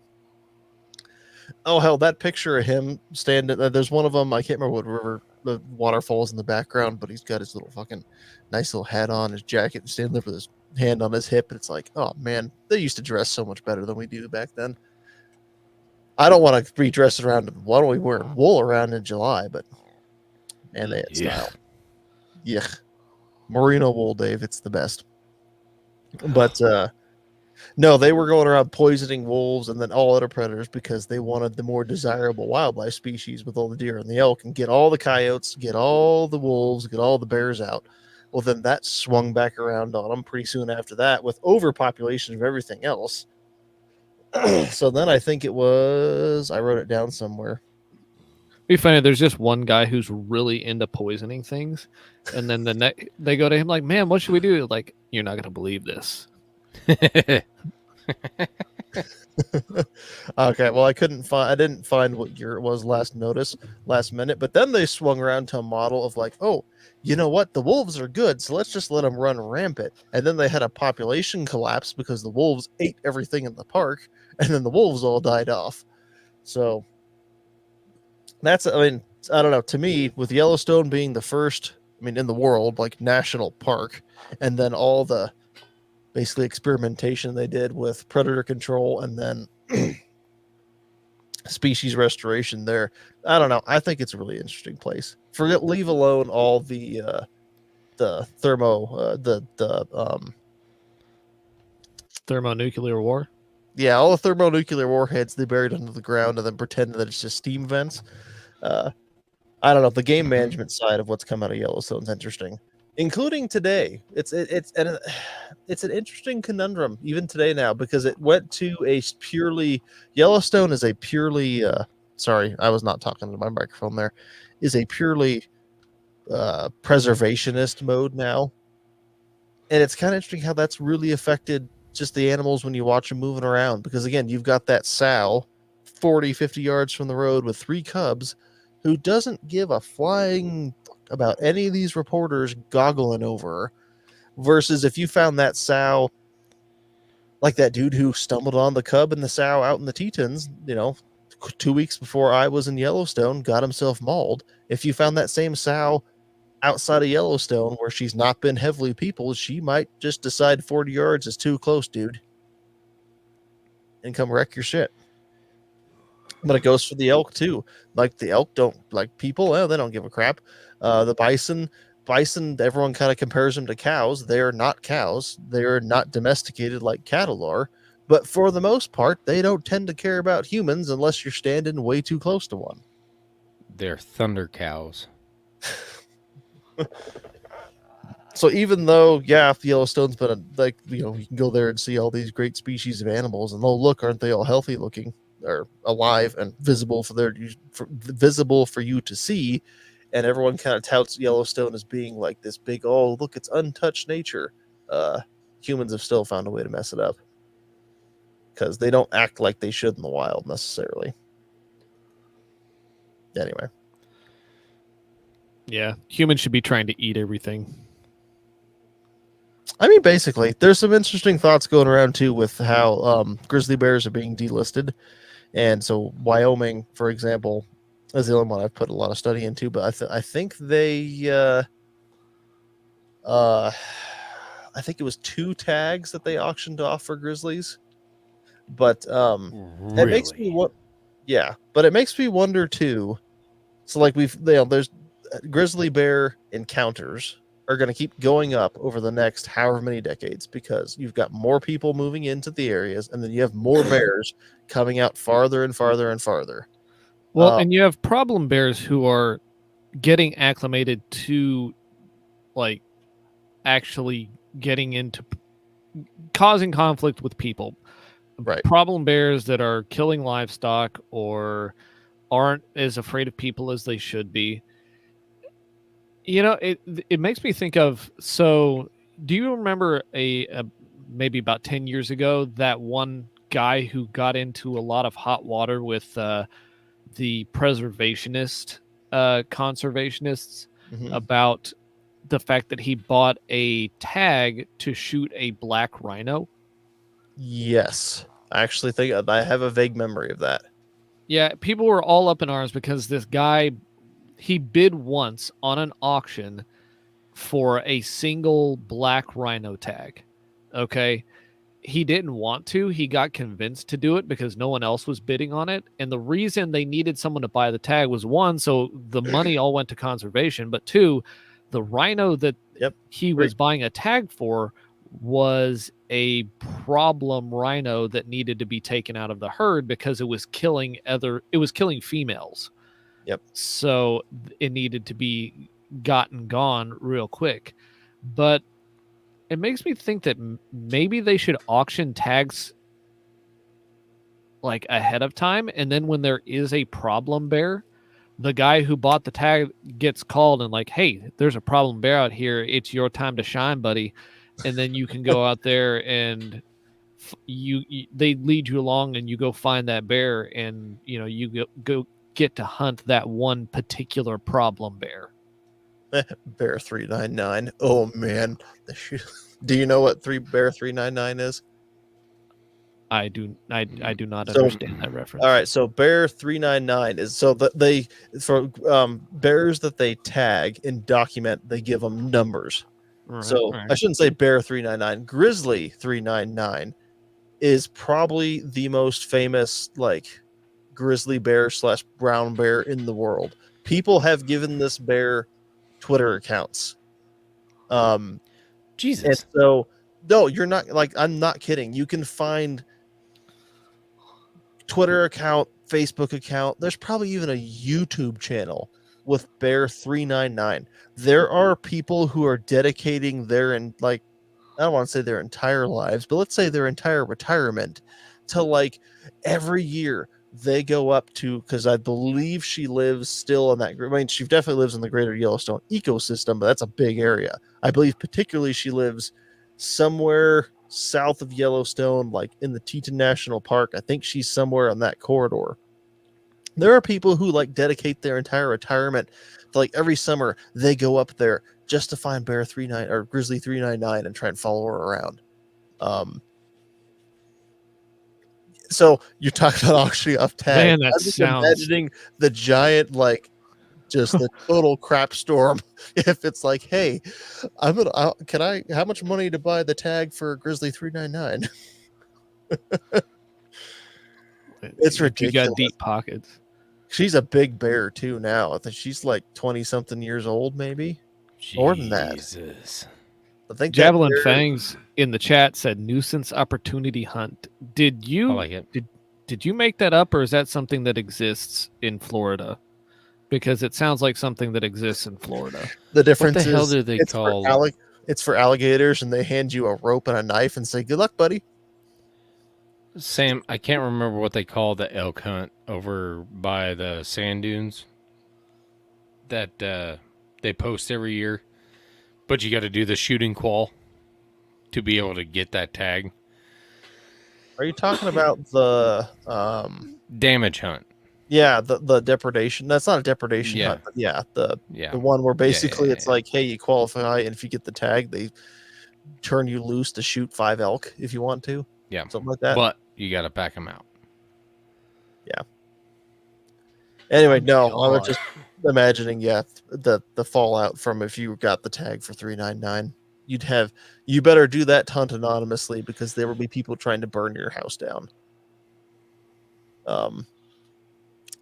oh hell, that picture of him standing, there's one of them, I can't remember what river, the waterfall's in the background, but he's got his little fucking nice little hat on, his jacket, and standing there with his hand on his hip, and it's like, oh man, they used to dress so much better than we do back then. I don't want to be dressing around. Why don't we wear wool around in July? But man, they had style. Yeah, merino wool, Dave. It's the best. But no, they were going around poisoning wolves and then all other predators because they wanted the more desirable wildlife species with all the deer and the elk, and get all the coyotes, get all the wolves, get all the bears out. Well, then that swung back around on them pretty soon after that with overpopulation of everything else. So then I think it was, I wrote it down somewhere. Be funny. There's just one guy who's really into poisoning things, and then they go to him like, "Man, what should we do?" Like, you're not gonna believe this. Okay, well, I didn't find what year it was last minute, but then they swung around to a model of like, oh, you know what, the wolves are good, so let's just let them run rampant. And then they had a population collapse because the wolves ate everything in the park, and then the wolves all died off. So that's, I mean, I don't know, to me, with Yellowstone being the first, I mean, in the world, like, national park, and then all the basically experimentation they did with predator control and then species restoration there, I don't know, I think it's a really interesting place. Leave alone all the thermonuclear war. Yeah, all the thermonuclear warheads they buried under the ground and then pretend that it's just steam vents. I don't know, the game management side of what's come out of Yellowstone's interesting, including today. It's an interesting conundrum even today now, because it went to a purely, Yellowstone is a purely sorry, I was not talking to my microphone there, is a purely preservationist mode now. And it's kind of interesting how that's really affected just the animals when you watch them moving around, because again, you've got that sow 40-50 yards from the road with 3 cubs who doesn't give a flying about any of these reporters goggling over her, versus if you found that sow, like that dude who stumbled on the cub and the sow out in the Tetons, 2 weeks before I was in Yellowstone, got himself mauled. If you found that same sow outside of Yellowstone where she's not been heavily peopled, she might just decide 40 yards is too close, dude, and come wreck your shit. But it goes for the elk too. Like, the elk don't like people. They don't give a crap. The bison, everyone kind of compares them to cows. They are not cows. They are not domesticated like cattle are. But for the most part, they don't tend to care about humans unless you're standing way too close to one. They're thunder cows. So even though, yeah, Yellowstone's been you can go there and see all these great species of animals, and look, aren't they all healthy looking, or alive and visible for you to see? And everyone kind of touts Yellowstone as being like this big, oh, look, it's untouched nature. Humans have still found a way to mess it up, because they don't act like they should in the wild necessarily. Anyway. Yeah, humans should be trying to eat everything. I mean, basically, there's some interesting thoughts going around too with how grizzly bears are being delisted. And so Wyoming, for example, is the only one I've put a lot of study into, but I think they I I think it was 2 tags that they auctioned off for grizzlies. But really? it makes me but it makes me wonder too. So like there's grizzly bear encounters are going to keep going up over the next however many decades because you've got more people moving into the areas, and then you have more bears coming out farther and farther and farther. Well, and you have problem bears who are getting acclimated to, like, actually getting into causing conflict with people. Right. Problem bears that are killing livestock or aren't as afraid of people as they should be. You know, it makes me think of, so do you remember a maybe about 10 years ago, that one guy who got into a lot of hot water with the preservationist conservationists about the fact that he bought a tag to shoot a black rhino? Yes. I actually think I have a vague memory of that. Yeah, people were all up in arms because this guy, he bid once on an auction for a single black rhino tag. Okay. He didn't want to. He got convinced to do it because no one else was bidding on it. And the reason they needed someone to buy the tag was, one, so the money all went to conservation, but two, the rhino that he was buying a tag for was a problem rhino that needed to be taken out of the herd because it was killing females. Yep. So it needed to be gotten gone real quick. But it makes me think that maybe they should auction tags like ahead of time, and then when there is a problem bear, the guy who bought the tag gets called and like, hey, there's a problem bear out here. It's your time to shine, buddy. And then you can go out there and they lead you along and you go find that bear, and you go get to hunt that one particular problem bear. Bear 399. Oh man, do you know what Bear 399 is? I do not understand that reference. All right, so Bear 399 is so that bears that they tag and document, they give them numbers. I shouldn't say Bear 399. Grizzly 399 is probably the most famous grizzly bear / brown bear in the world. People have given this bear Twitter accounts. Jesus. And so, no, you're not, I'm not kidding. You can find Twitter account, Facebook account. There's probably even a YouTube channel with Bear 399. There are people who are dedicating I don't want to say their entire lives, but let's say their entire retirement to every year they go up to, because I believe she lives still in that. I mean, she definitely lives in the greater Yellowstone ecosystem, but that's a big area. I believe particularly she lives somewhere south of Yellowstone, like in the Teton National Park. I think she's somewhere on that corridor. There are people who dedicate their entire retirement to, every summer they go up there just to find Bear 39 or Grizzly 399 and try and follow her around. So you're talking about auctioning off tags. Man, I'm just imagining the giant, just the total crap storm. If it's hey, how much money to buy the tag for Grizzly 399? It's ridiculous. You got deep pockets. She's a big bear too now. I think she's 20 something years old, maybe. More than that. Jesus. I think Javelin Fangs in the chat said nuisance opportunity hunt. Did you like it. Did you make that up, or is that something that exists in Florida? Because it sounds like something that exists in Florida. The difference what the hell is do they call it's for alligators, and they hand you a rope and a knife and say, "Good luck, buddy." Sam, I can't remember what they call the elk hunt over by the sand dunes that they post every year. But you got to do the shooting qual to be able to get that tag. Are you talking about the damage hunt? Yeah, the depredation. That's not a depredation hunt. But the one where basically it's hey, you qualify, and if you get the tag, they turn you loose to shoot 5 elk if you want to. Yeah, something like that. But you got to back them out. Yeah. Anyway, I was just imagining, the fallout from if you got the tag for 399. you better do that hunt anonymously because there will be people trying to burn your house down.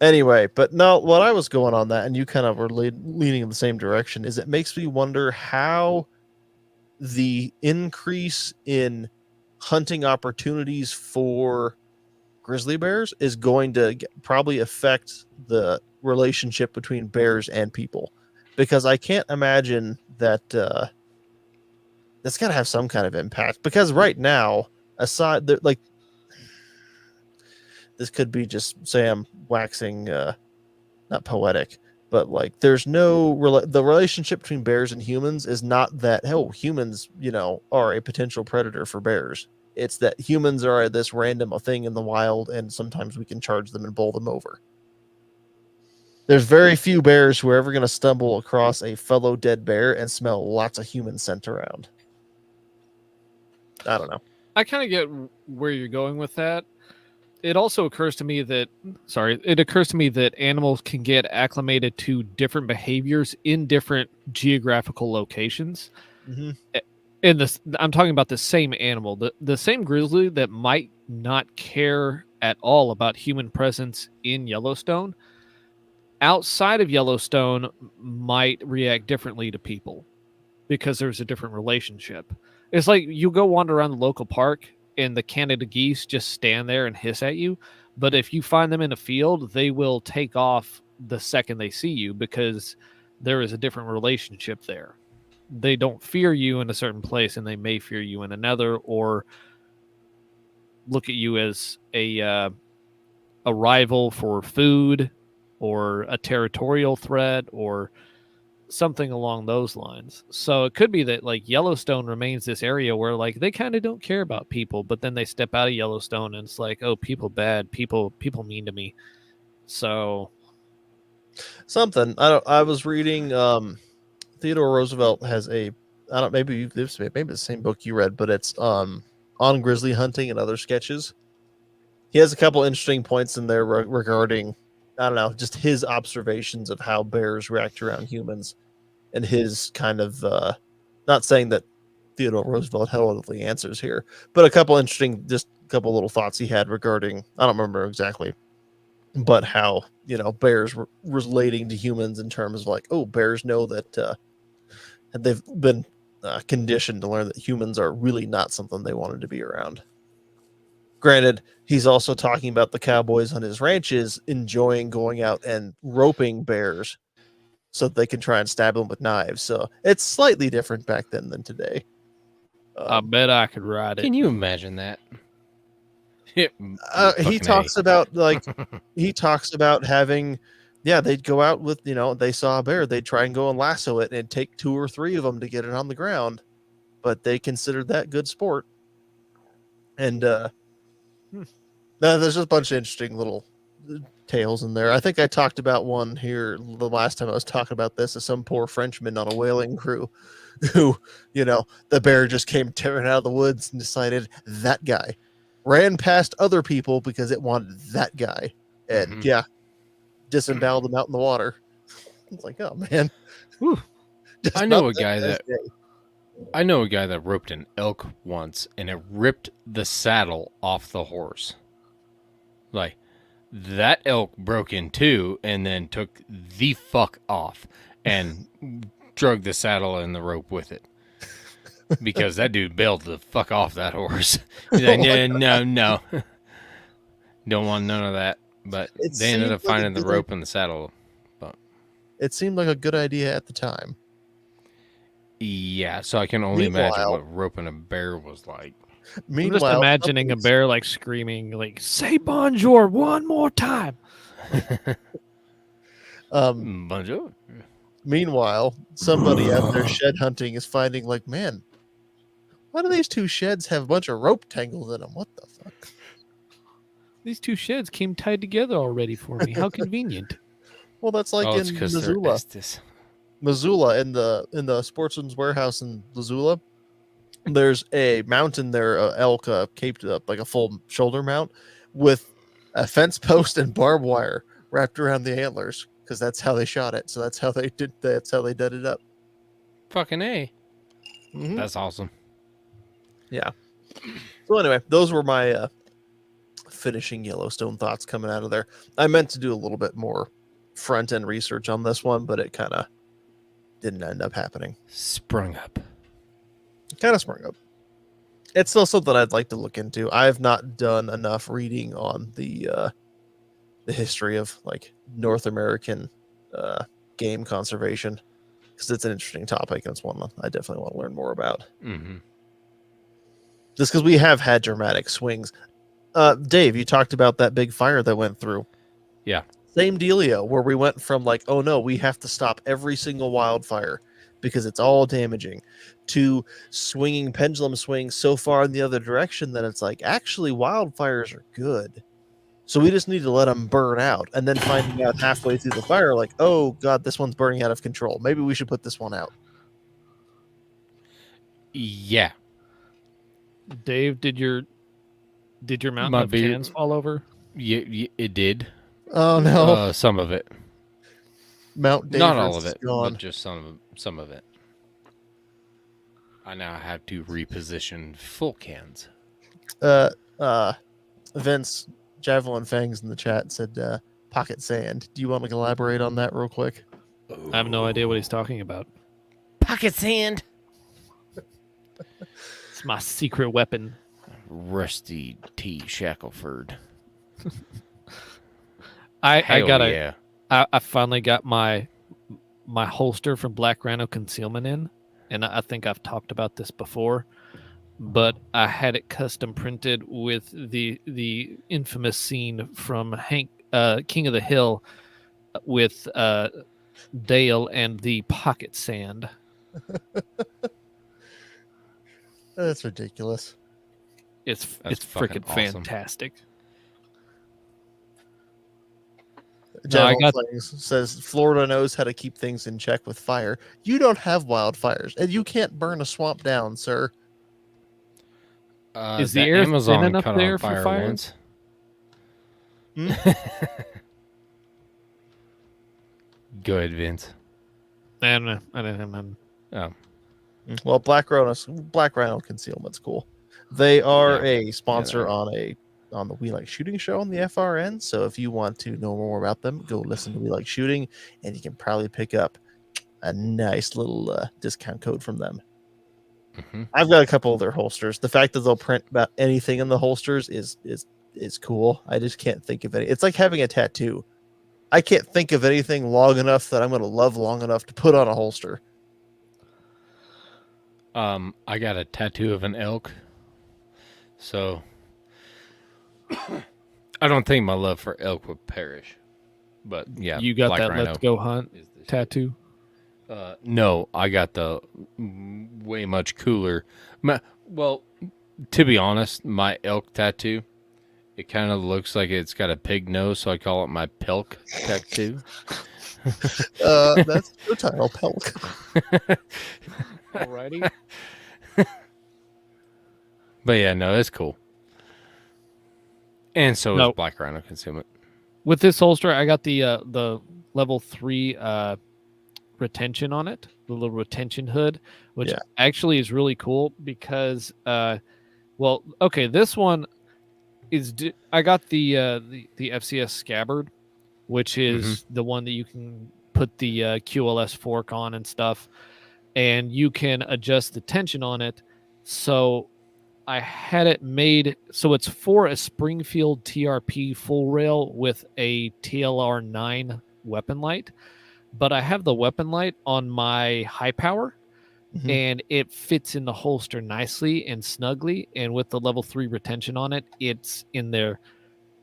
Anyway, but no, what I was going on that, and you kind of were leaning in the same direction, is it makes me wonder how the increase in hunting opportunities for grizzly bears is going to probably affect the relationship between bears and people, because I can't imagine that that's got to have some kind of impact, because right now, aside, like, this could be just say I'm waxing not poetic, but like there's no the relationship between bears and humans is not that humans are a potential predator for bears. It's that humans are this random thing in the wild, and sometimes we can charge them and bowl them over. There's very few bears who are ever going to stumble across a fellow dead bear and smell lots of human scent around. I don't know. I kind of get where you're going with that. It also occurs to me that animals can get acclimated to different behaviors in different geographical locations. Mm-hmm. I'm talking about the same animal, the same grizzly that might not care at all about human presence in Yellowstone, outside of Yellowstone might react differently to people because there's a different relationship. It's like you go wander around the local park and the Canada geese just stand there and hiss at you. But if you find them in a field, they will take off the second they see you because there is a different relationship there. They don't fear you in a certain place and they may fear you in another, or look at you as a rival for food or a territorial threat or something along those lines. So it could be that like Yellowstone remains this area where like they kind of don't care about people, but then they step out of Yellowstone and it's like, oh, people bad, people mean to me. So something I was reading. Theodore Roosevelt has maybe the same book you read, but it's on grizzly hunting and other sketches. He has a couple interesting points in there regarding, I don't know, just his observations of how bears react around humans, and his kind of not saying that Theodore Roosevelt had all the answers here, but a couple little thoughts he had regarding, I don't remember exactly, but how bears were relating to humans in terms of like, oh, bears know that they've been conditioned to learn that humans are really not something they wanted to be around. Granted, he's also talking about the cowboys on his ranches enjoying going out and roping bears so that they can try and stab them with knives. So it's slightly different back then than today. I bet I could ride it. Can you imagine that? He talks about having, they'd go out with, they saw a bear, they'd try and go and lasso it, and it'd take 2 or 3 of them to get it on the ground, but they considered that good sport. And there's just a bunch of interesting little tales in there. I think I talked about one here the last time I was talking about this, as some poor Frenchman on a whaling crew who, the bear just came tearing out of the woods and decided that guy ran past other people because it wanted that guy, and disemboweled them out in the water. It's like, oh man. I know a guy that roped an elk once, and it ripped the saddle off the horse. Like, that elk broke in two and then took the fuck off and drug the saddle and the rope with it. Because that dude bailed the fuck off that horse. He's like, no. Don't want none of that. But they ended up finding the rope and the saddle. But it seemed like a good idea at the time. Yeah, so I can only imagine what roping a bear was like. I'm just imagining a bear like screaming, like, say bonjour one more time. Bonjour. Meanwhile, somebody out there shed hunting is finding like, man, why do these 2 sheds have a bunch of rope tangled in them? What the fuck? These 2 sheds came tied together already for me. How convenient. Well, that's like in Missoula. Missoula, in the Sportsman's Warehouse in Missoula, there's a mountain there, elk caped up like a full shoulder mount with a fence post and barbed wire wrapped around the antlers, because that's how they shot it. So that's how they did it up. Fucking A. Mm-hmm. That's awesome. Yeah. So anyway, those were my finishing Yellowstone thoughts coming out of there. I meant to do a little bit more front end research on this one, but it kind of didn't end up happening. Sprung up. Kind of sprung up. It's still something I'd like to look into. I've not done enough reading on the history of like North American game conservation because it's an interesting topic and it's one I definitely want to learn more about. Mm-hmm. Just because we have had dramatic swings. Dave, you talked about that big fire that went through. Yeah. Same dealio, where we went from like, oh no, we have to stop every single wildfire because it's all damaging, to swinging pendulum swings so far in the other direction that it's like, actually, wildfires are good. So we just need to let them burn out. And then finding out halfway through the fire, like, oh God, this one's burning out of control. Maybe we should put this one out. Yeah. Dave, did your mountain of cans fall over? Yeah, it did. Oh no. Some of it. Mount Davis not all of it, gone. but just some of it. I now have to reposition full cans. Vince Javelin Fangs in the chat said pocket sand. Do you want to elaborate on that real quick? I have no idea what he's talking about. Pocket sand. It's my secret weapon. Rusty T. Shackelford. I finally got my holster from Black Rhino Concealment in, and I think I've talked about this before, but I had it custom printed with the infamous scene from Hank King of the Hill with Dale and the pocket sand. That's ridiculous. It's freaking awesome. Fantastic. Says Florida knows how to keep things in check with fire. You don't have wildfires, and you can't burn a swamp down, sir. Is the air Amazon thin enough there for fire? Once. Go ahead, Vince. I don't know. Oh. Well, Black Rhino Concealment's cool. They are a sponsor on the We Like Shooting show on the FRN. So if you want to know more about them, go listen to We Like Shooting, and you can probably pick up a nice little discount code from them. Mm-hmm. I've got a couple of their holsters. The fact that they'll print about anything in the holsters is cool. I just can't think of any. It's like having a tattoo. I can't think of anything long enough that I'm going to love long enough to put on a holster. I got a tattoo of an elk. So I don't think my love for elk would perish. But yeah, you got Black that Rhino Let's Go Hunt tattoo? No, I got the way much cooler. Well, to be honest, my elk tattoo, it kind of looks like it's got a pig nose, so I call it my Pelk tattoo. That's your title, Pelk. Alrighty. But yeah, no, it's cool. And so is Black Rhino Concealment. With this holster, I got the level 3 retention on it, the little retention hood, which actually is really cool because, this one is. I got the FCS Scabbard, which is the one that you can put the QLS fork on and stuff, and you can adjust the tension on it. So I had it made so it's for a Springfield TRP full rail with a TLR 9 weapon light, but I have the weapon light on my high power, and it fits in the holster nicely and snugly, and with the level 3 retention on it, it's in there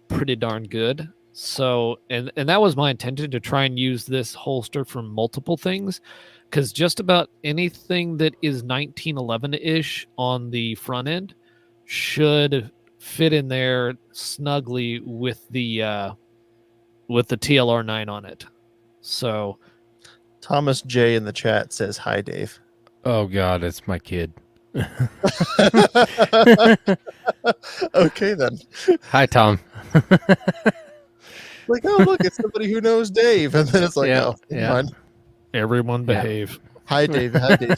pretty darn good. So, and that was my intention, to try and use this holster for multiple things, because just about anything that is 1911-ish on the front end should fit in there snugly with the TLR 9 on it. So, Thomas J in the chat says, "Hi, Dave." Oh God, it's my kid. Okay then. Hi, Tom. Like, oh look, it's somebody who knows Dave, and then it's like, everyone behave. Hi, Dave. Hi, Dave.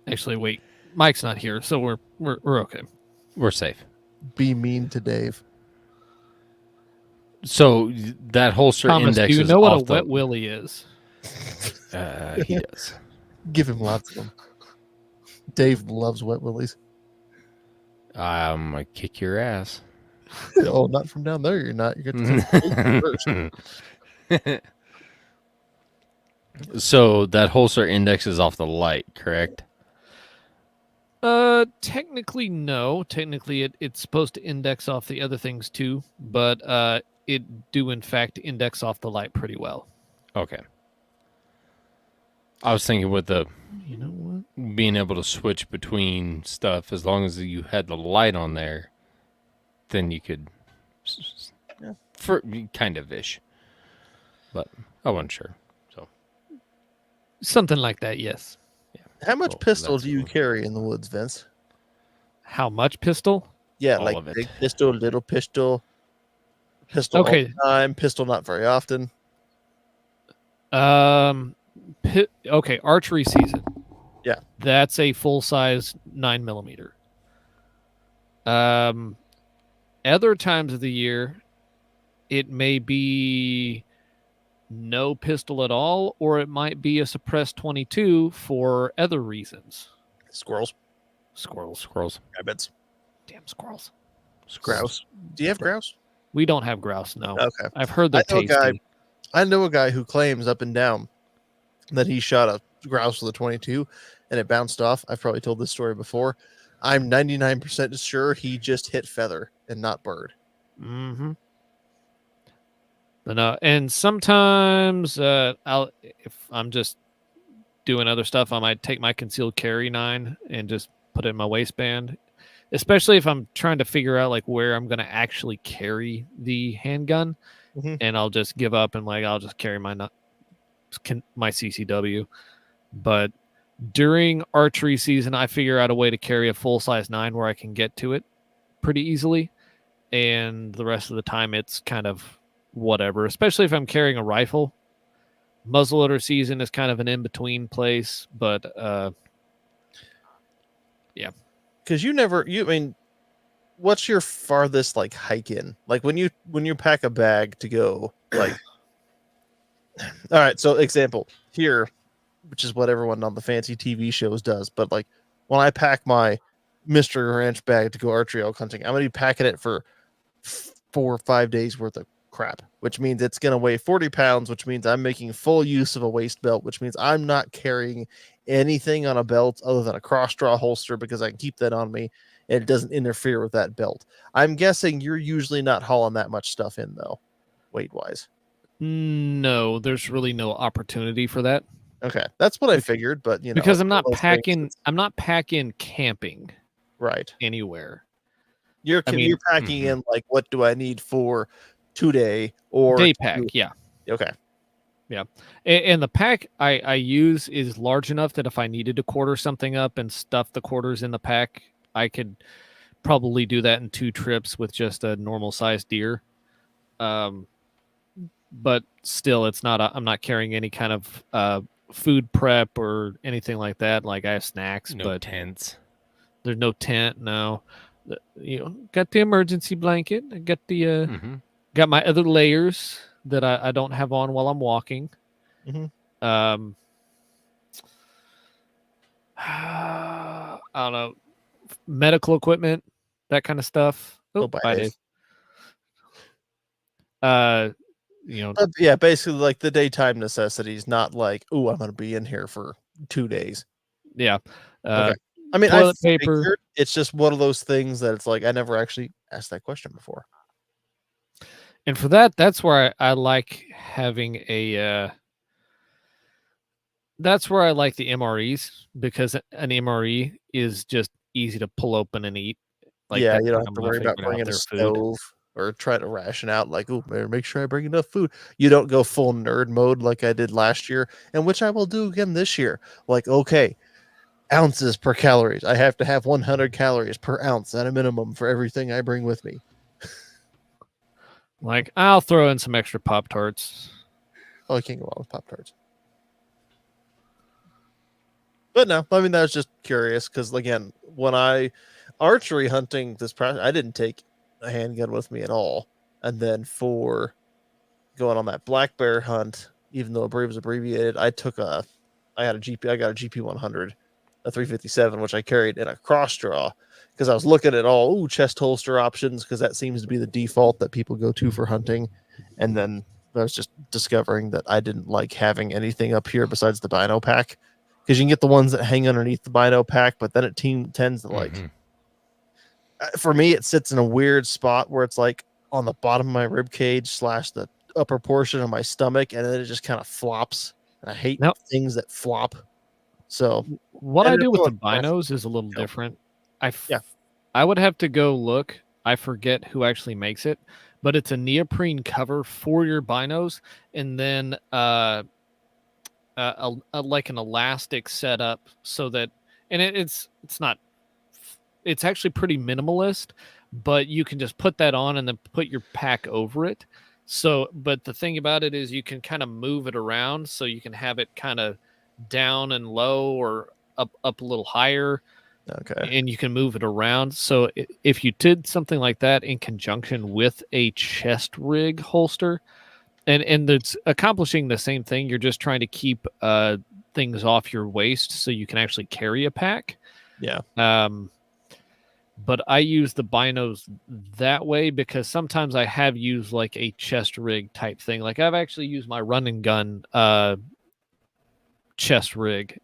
Actually, wait. Mike's not here, so we're okay. We're safe. Be mean to Dave. So that holster Thomas, index do you is know what a off the. wet willy is? He does. Give him lots of them. Dave loves wet willies. I'm gonna kick your ass. Oh, not from down there. You're not. You're going to first. So that holster index is off the light, correct? Technically, no. Technically, it's supposed to index off the other things too, but it do in fact index off the light pretty well. Okay. I was thinking with the, You know what? being able to switch between stuff, as long as you had the light on there, then you could, for kind of ish. But I wasn't sure. So Something like that, yes. How much Well, pistol that's do you cool. carry in the woods, Vince? How much pistol? Yeah, All like of it. big pistol, little pistol, pistol all Okay. the time, pistol not very often. Okay, archery season. Yeah. That's a full size 9mm. Other times of the year, it may be no pistol at all, or it might be a suppressed 22 for other reasons. Squirrels, Squirrels. rabbits, Damn squirrels. grouse. Do you have grouse? We don't have grouse, no. Okay. I've heard they're tasty. I know a guy who claims up and down that he shot a grouse with a 22 and it bounced off. I've probably told this story before. I'm 99% sure he just hit feather and not bird. Mm-hmm. But no, and sometimes if I'm just doing other stuff, I might take my concealed carry 9 and just put it in my waistband. Especially if I'm trying to figure out like where I'm going to actually carry the handgun, and I'll just give up and like I'll just carry my CCW. But during archery season, I figure out a way to carry a full size 9 where I can get to it pretty easily, and the rest of the time it's kind of whatever. Especially if I'm carrying a rifle. Muzzleloader season is kind of an in between place, but yeah. Because I mean, what's your farthest like hike in? Like when you pack a bag to go, like, all right. So example here, which is what everyone on the fancy TV shows does. But like when I pack my Mr. Ranch bag to go archery elk hunting, I'm gonna be packing it for 4 or 5 days worth of crap, which means it's gonna weigh 40 pounds, which means I'm making full use of a waist belt, which means I'm not carrying anything on a belt other than a cross draw holster because I can keep that on me and it doesn't interfere with that belt. I'm guessing you're usually not hauling that much stuff in though, weight wise. No, there's really no opportunity for that. Okay, that's what I figured, but you know, because I'm not packing camping right anywhere. You're packing in like, what do I need for today or day pack? Yeah. Okay. Yeah, and the pack I use is large enough that if I needed to quarter something up and stuff the quarters in the pack, I could probably do that in 2 trips with just a normal sized deer. But still, it's not. I'm not carrying any kind of food prep or anything like that. Like I have snacks, but tents. There's no tent. No, got the emergency blanket. I got the got my other layers that I don't have on while I'm walking. I don't know, medical equipment, that kind of stuff. Bye, Dave. Yeah, basically like the daytime necessities, not like, oh, I'm going to be in here for 2 days. Yeah. Okay. I mean, toilet paper. It's just one of those things that it's like I never actually asked that question before. And for that's where I like having a. That's where I like the MREs, because an MRE is just easy to pull open and eat. Like, yeah, you don't have to worry about bringing a stove or try to ration out. Like, oh, better make sure I bring enough food. You don't go full nerd mode like I did last year, and which I will do again this year. Like, okay, ounces per calories. I have to have 100 calories per ounce at a minimum for everything I bring with me. Like, I'll throw in some extra Pop-Tarts. Oh, I can't go on with Pop-Tarts. But no, I mean, that was just curious because, again, when I archery hunting this past, I didn't take a handgun with me at all. And then for going on that black bear hunt, even though it was abbreviated, I got a GP 100, a 357, which I carried in a cross draw because I was looking at all chest holster options because that seems to be the default that people go to for hunting. And then I was just discovering that I didn't like having anything up here besides the bino pack, because you can get the ones that hang underneath the bino pack, but then it tends to like, for me, it sits in a weird spot where it's like on the bottom of my rib cage / the upper portion of my stomach, and then it just kind of flops. And I hate things that flop. So what I do with the binos is a little different. I would have to go look. I forget who actually makes it, but it's a neoprene cover for your binos, and then like an elastic setup so that, and it's actually pretty minimalist, but you can just put that on and then put your pack over it. So, but the thing about it is you can kind of move it around, so you can have it kind of down and low or up a little higher. Okay. And you can move it around. So if you did something like that in conjunction with a chest rig holster, and it's accomplishing the same thing, you're just trying to keep things off your waist so you can actually carry a pack. Yeah. But I use the binos that way because sometimes I have used like a chest rig type thing. Like I've actually used my run and gun chest rig,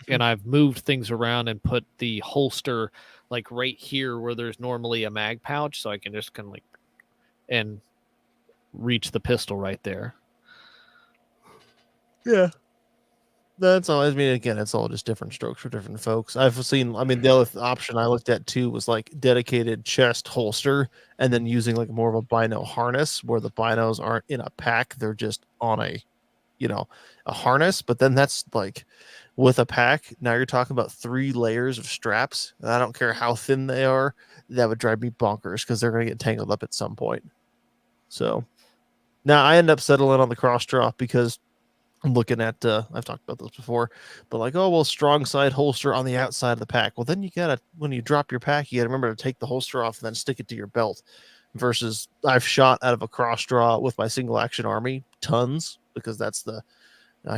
and I've moved things around and put the holster like right here where there's normally a mag pouch, so I can just kind of like and reach the pistol right there. Yeah. That's all. I mean, again, it's all just different strokes for different folks. I've seen, I mean, the other option I looked at too was like dedicated chest holster, and then using like more of a bino harness where the binos aren't in a pack. They're just on a harness. But then that's like with a pack. Now you're talking about 3 layers of straps. And I don't care how thin they are. That would drive me bonkers because they're going to get tangled up at some point. So now I end up settling on the cross draw because I'm looking at, I've talked about this before, but like, strong side holster on the outside of the pack. Well, then you gotta, when you drop your pack, you gotta remember to take the holster off and then stick it to your belt. Versus I've shot out of a cross draw with my single action army tons because I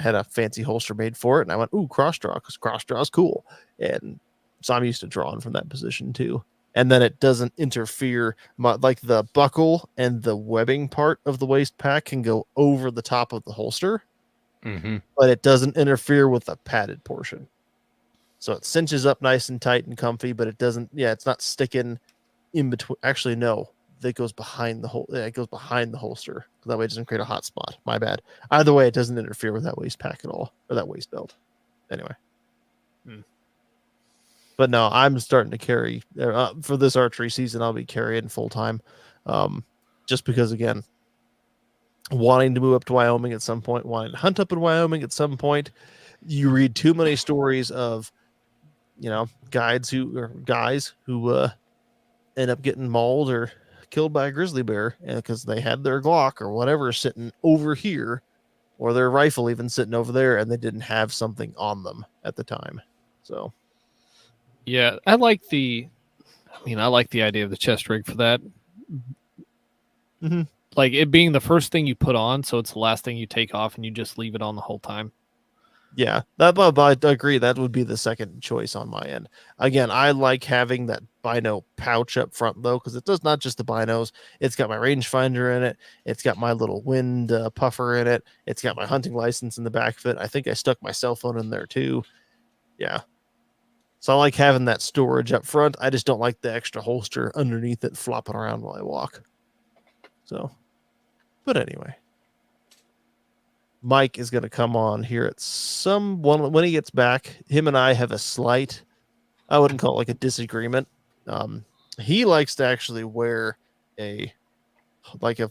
had a fancy holster made for it, and I went, cross draw, because cross draw is cool. And so I'm used to drawing from that position too. And then it doesn't interfere. Like the buckle and the webbing part of the waist pack can go over the top of the holster. But it doesn't interfere with the padded portion. So it cinches up nice and tight and comfy, but it doesn't, it's not sticking in between. Actually, no, that goes behind the it goes behind the holster. That way it doesn't create a hot spot. My bad. Either way, it doesn't interfere with that waist pack at all, or that waist belt. Anyway. But no, I'm starting to carry, for this archery season, I'll be carrying full time. Just because, again, wanting to move up to Wyoming at some point, wanting to hunt up in Wyoming at some point. You read too many stories of, guys who end up getting mauled or killed by a grizzly bear because they had their Glock or whatever sitting over here, or their rifle even sitting over there, and they didn't have something on them at the time. So, yeah, I like the idea of the chest rig for that. Mm-hmm. Like it being the first thing you put on, so it's the last thing you take off, and you just leave it on the whole time. Yeah, I agree. That would be the second choice on my end. Again, I like having that bino pouch up front, though, because it does not just the binos. It's got my rangefinder in it. It's got my little wind puffer in it. It's got my hunting license in the back of it. I think I stuck my cell phone in there, too. Yeah. So I like having that storage up front. I just don't like the extra holster underneath it flopping around while I walk. So... But anyway, Mike is going to come on here at when he gets back. Him and I have a slight, I wouldn't call it like a disagreement. He likes to actually wear a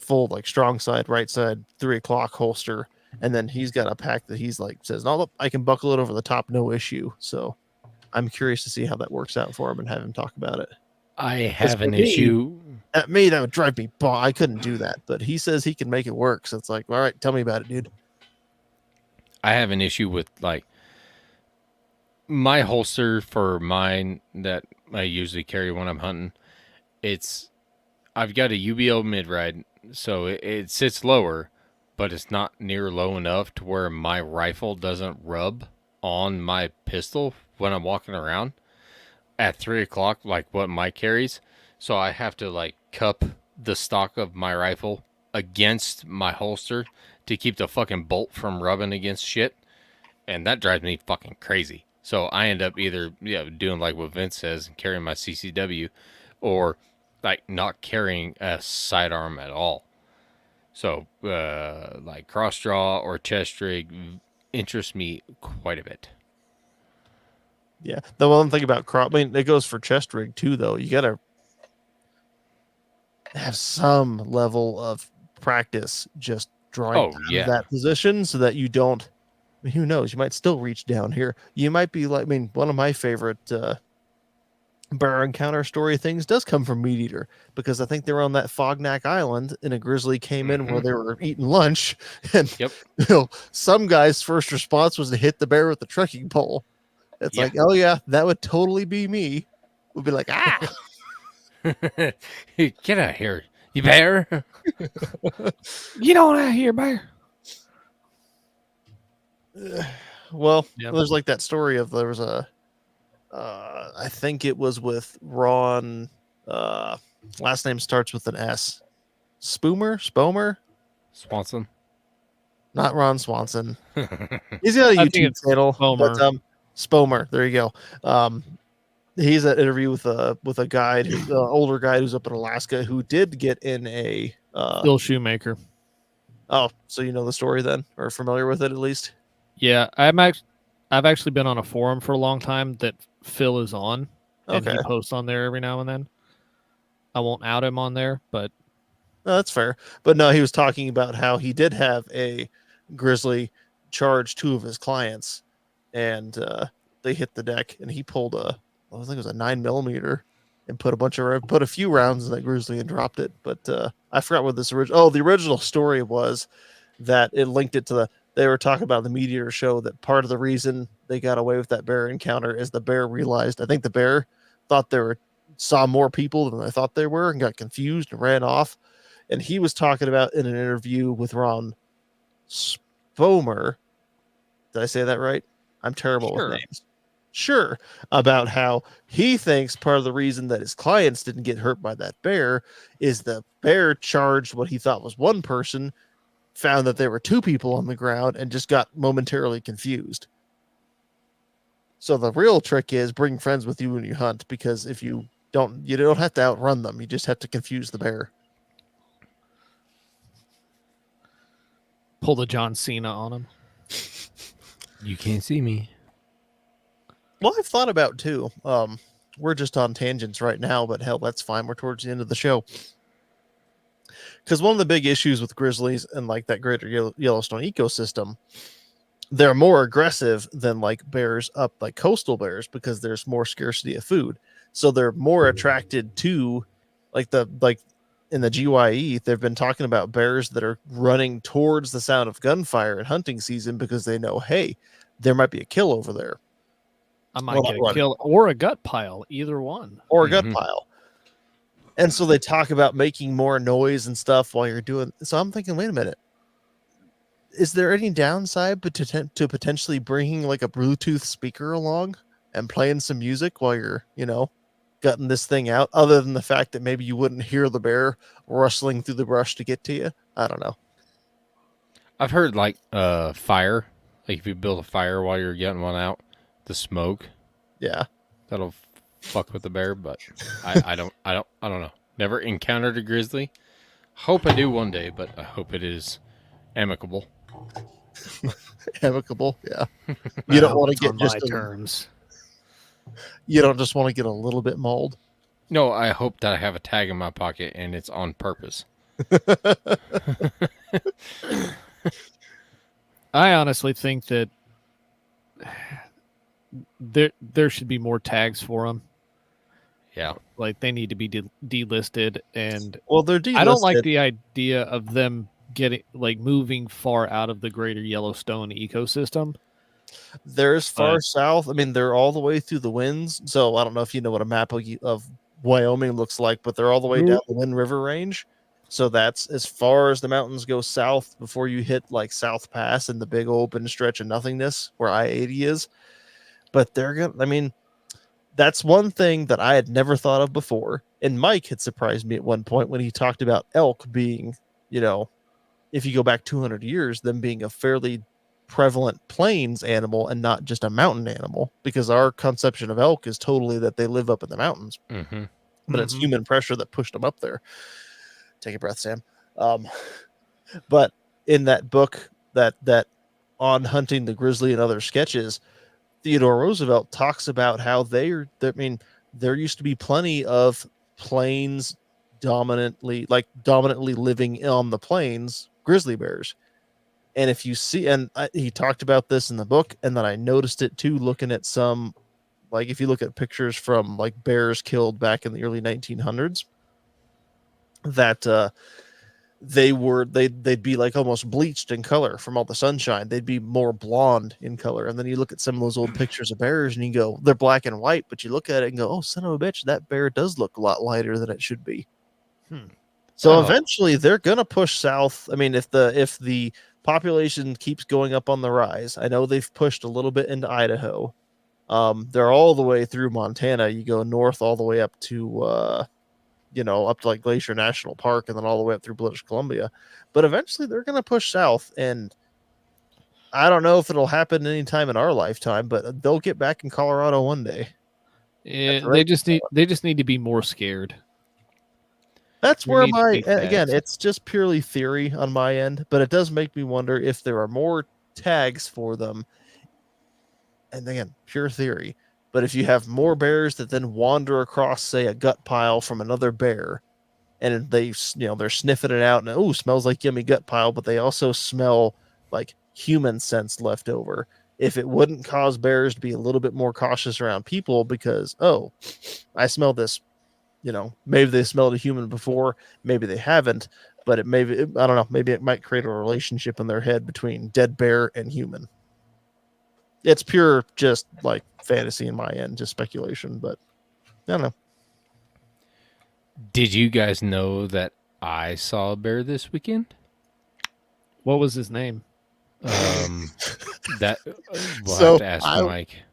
full, like strong side, right side, 3 o'clock holster. And then he's got a pack that he's like says, no, I can buckle it over the top. No issue. So I'm curious to see how that works out for him and have him talk about it. I have an issue. At me, that would drive me. I couldn't do that, but he says he can make it work. So it's like, all right, tell me about it, dude. I have an issue with My holster for mine that I usually carry when I'm hunting, I've got a UBO mid ride, so it sits lower, but it's not near low enough to where my rifle doesn't rub on my pistol when I'm walking around at 3 o'clock, like what Mike carries. So I have to like cup the stock of my rifle against my holster to keep the fucking bolt from rubbing against shit, and that drives me fucking crazy. So I end up either doing like what Vince says and carrying my CCW, or like not carrying a sidearm at all. So like cross draw or chest rig interests me quite a bit. Yeah, the one thing about crop, I mean, it goes for chest rig too, though. You gotta have some level of practice just drawing that position so that you don't. I mean, who knows? You might still reach down here. You might be like, I mean, one of my favorite bear encounter story things does come from Meat Eater, because I think they were on that Fognac Island and a grizzly came in where they were eating lunch, and some guy's first response was to hit the bear with the trekking pole. It's like, oh yeah, that would totally be me. We'd be like, ah. Get out of here, you bear. Get on out of here, bear. Well, there's like that story of there was a I think it was with Ron, last name starts with an S. Spomer? Swanson. Not Ron Swanson. He's got a YouTube channel. Spomer. There you go. He's at an interview with a guide, older guy who's up in Alaska, who did get in a Phil Shoemaker. Oh, so you know the story then, or familiar with it at least? Yeah, I've actually been on a forum for a long time that Phil is on, and he posts on there every now and then. I won't out him on there, but no, that's fair. But no, he was talking about how he did have a grizzly charge two of his clients, and they hit the deck, and he pulled I think it was a 9mm, and put a few rounds in that grizzly and dropped it. But I forgot what this the original story was, that it linked it to they were talking about the Meat Eater show, that part of the reason they got away with that bear encounter is the bear realized, I think the bear thought saw more people than they thought they were and got confused and ran off. And he was talking about in an interview with Ron Spomer. Did I say that right? I'm terrible with names. Sure. About how he thinks part of the reason that his clients didn't get hurt by that bear is the bear charged what he thought was one person, found that there were two people on the ground, and just got momentarily confused. So the real trick is bring friends with you when you hunt, because if you don't have to outrun them. You just have to confuse the bear. Pull the John Cena on him. You can't see me. Well, I've thought about too. We're just on tangents right now, but hell, that's fine. We're towards the end of the show. Because one of the big issues with grizzlies and like that greater Yellowstone ecosystem, they're more aggressive than like bears up like coastal bears, because there's more scarcity of food. So they're more attracted to like in the GYE, they've been talking about bears that are running towards the sound of gunfire in hunting season, because they know, hey, there might be a kill over there. I might get a kill or a gut pile, either one. Or a gut pile. And so they talk about making more noise and stuff while you're doing. So I'm thinking, wait a minute. Is there any downside to potentially bringing like a Bluetooth speaker along and playing some music while you're, gutting this thing out, other than the fact that maybe you wouldn't hear the bear rustling through the brush to get to you? I don't know. I've heard like fire, like if you build a fire while you're getting one out, the smoke. Yeah. That'll fuck with the bear, but I don't know. Never encountered a grizzly. Hope I do one day, but I hope it is amicable. Amicable, yeah. You don't want to get just terms. You don't just want to get a little bit mauled. No, I hope that I have a tag in my pocket and it's on purpose. I honestly think that there should be more tags for them. Yeah, like they need to be delisted, and they're delisted. I don't like the idea of them moving far out of the greater Yellowstone ecosystem. They're as far south. I mean, they're all the way through the winds. So I don't know if you know what a map of Wyoming looks like, but they're all the way down the Wind River Range. So that's as far as the mountains go south before you hit like South Pass and the big open stretch of nothingness where I-80 is. But they're gonna. I mean, that's one thing that I had never thought of before. And Mike had surprised me at one point when he talked about elk being, if you go back 200 years, them being a fairly prevalent plains animal and not just a mountain animal, because our conception of elk is totally that they live up in the mountains. But it's human pressure that pushed them up there. Take a breath, Sam. But in that book, that On Hunting the Grizzly and Other Sketches, Theodore Roosevelt talks about how there used to be plenty of plains dominantly living on the plains grizzly bears. And if you see, he talked about this in the book, and then I noticed it too, looking at some, like if you look at pictures from like bears killed back in the early 1900s, that they'd be like almost bleached in color from all the sunshine. They'd be more blonde in color. And then you look at some of those old pictures of bears and you go, they're black and white, but you look at it and go, oh, son of a bitch, that bear does look a lot lighter than it should be. So eventually they're going to push south. I mean, if the population keeps going up on the rise, I know they've pushed a little bit into Idaho. They're all the way through Montana. You go north all the way up to, up to like Glacier National Park, and then all the way up through British Columbia. But eventually they're going to push south, and I don't know if it'll happen anytime in our lifetime, but they'll get back in Colorado one day. Yeah, they just need to be more scared. That's where again, it's just purely theory on my end, but it does make me wonder if there are more tags for them. And again, pure theory. But if you have more bears that then wander across, say, a gut pile from another bear, and they're sniffing it out, and smells like yummy gut pile, but they also smell like human scents left over. If it wouldn't cause bears to be a little bit more cautious around people because, I smell this, maybe they smelled a human before, maybe they haven't, but I don't know, maybe it might create a relationship in their head between dead bear and human. It's pure just like fantasy in my end, just speculation, but I don't know. Did you guys know that I saw a bear this weekend? What was his name? That we'll have to ask Mike.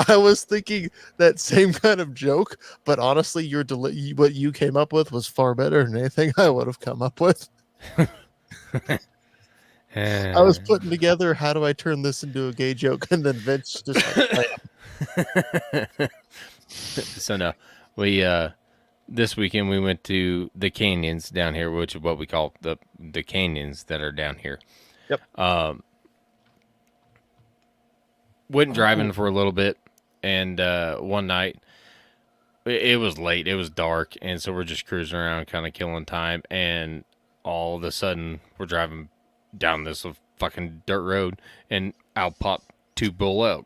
I was thinking that same kind of joke, but honestly, what you came up with was far better than anything I would have come up with. I was putting together, how do I turn this into a gay joke? And then Vince just like, So no, we this weekend we went to the canyons down here, which is what we call the canyons that are down here. Yep. Went driving for a little bit, and one night it was late, it was dark, and so we're just cruising around, kind of killing time, and all of a sudden we're driving down this fucking dirt road, and out pop two bull elk,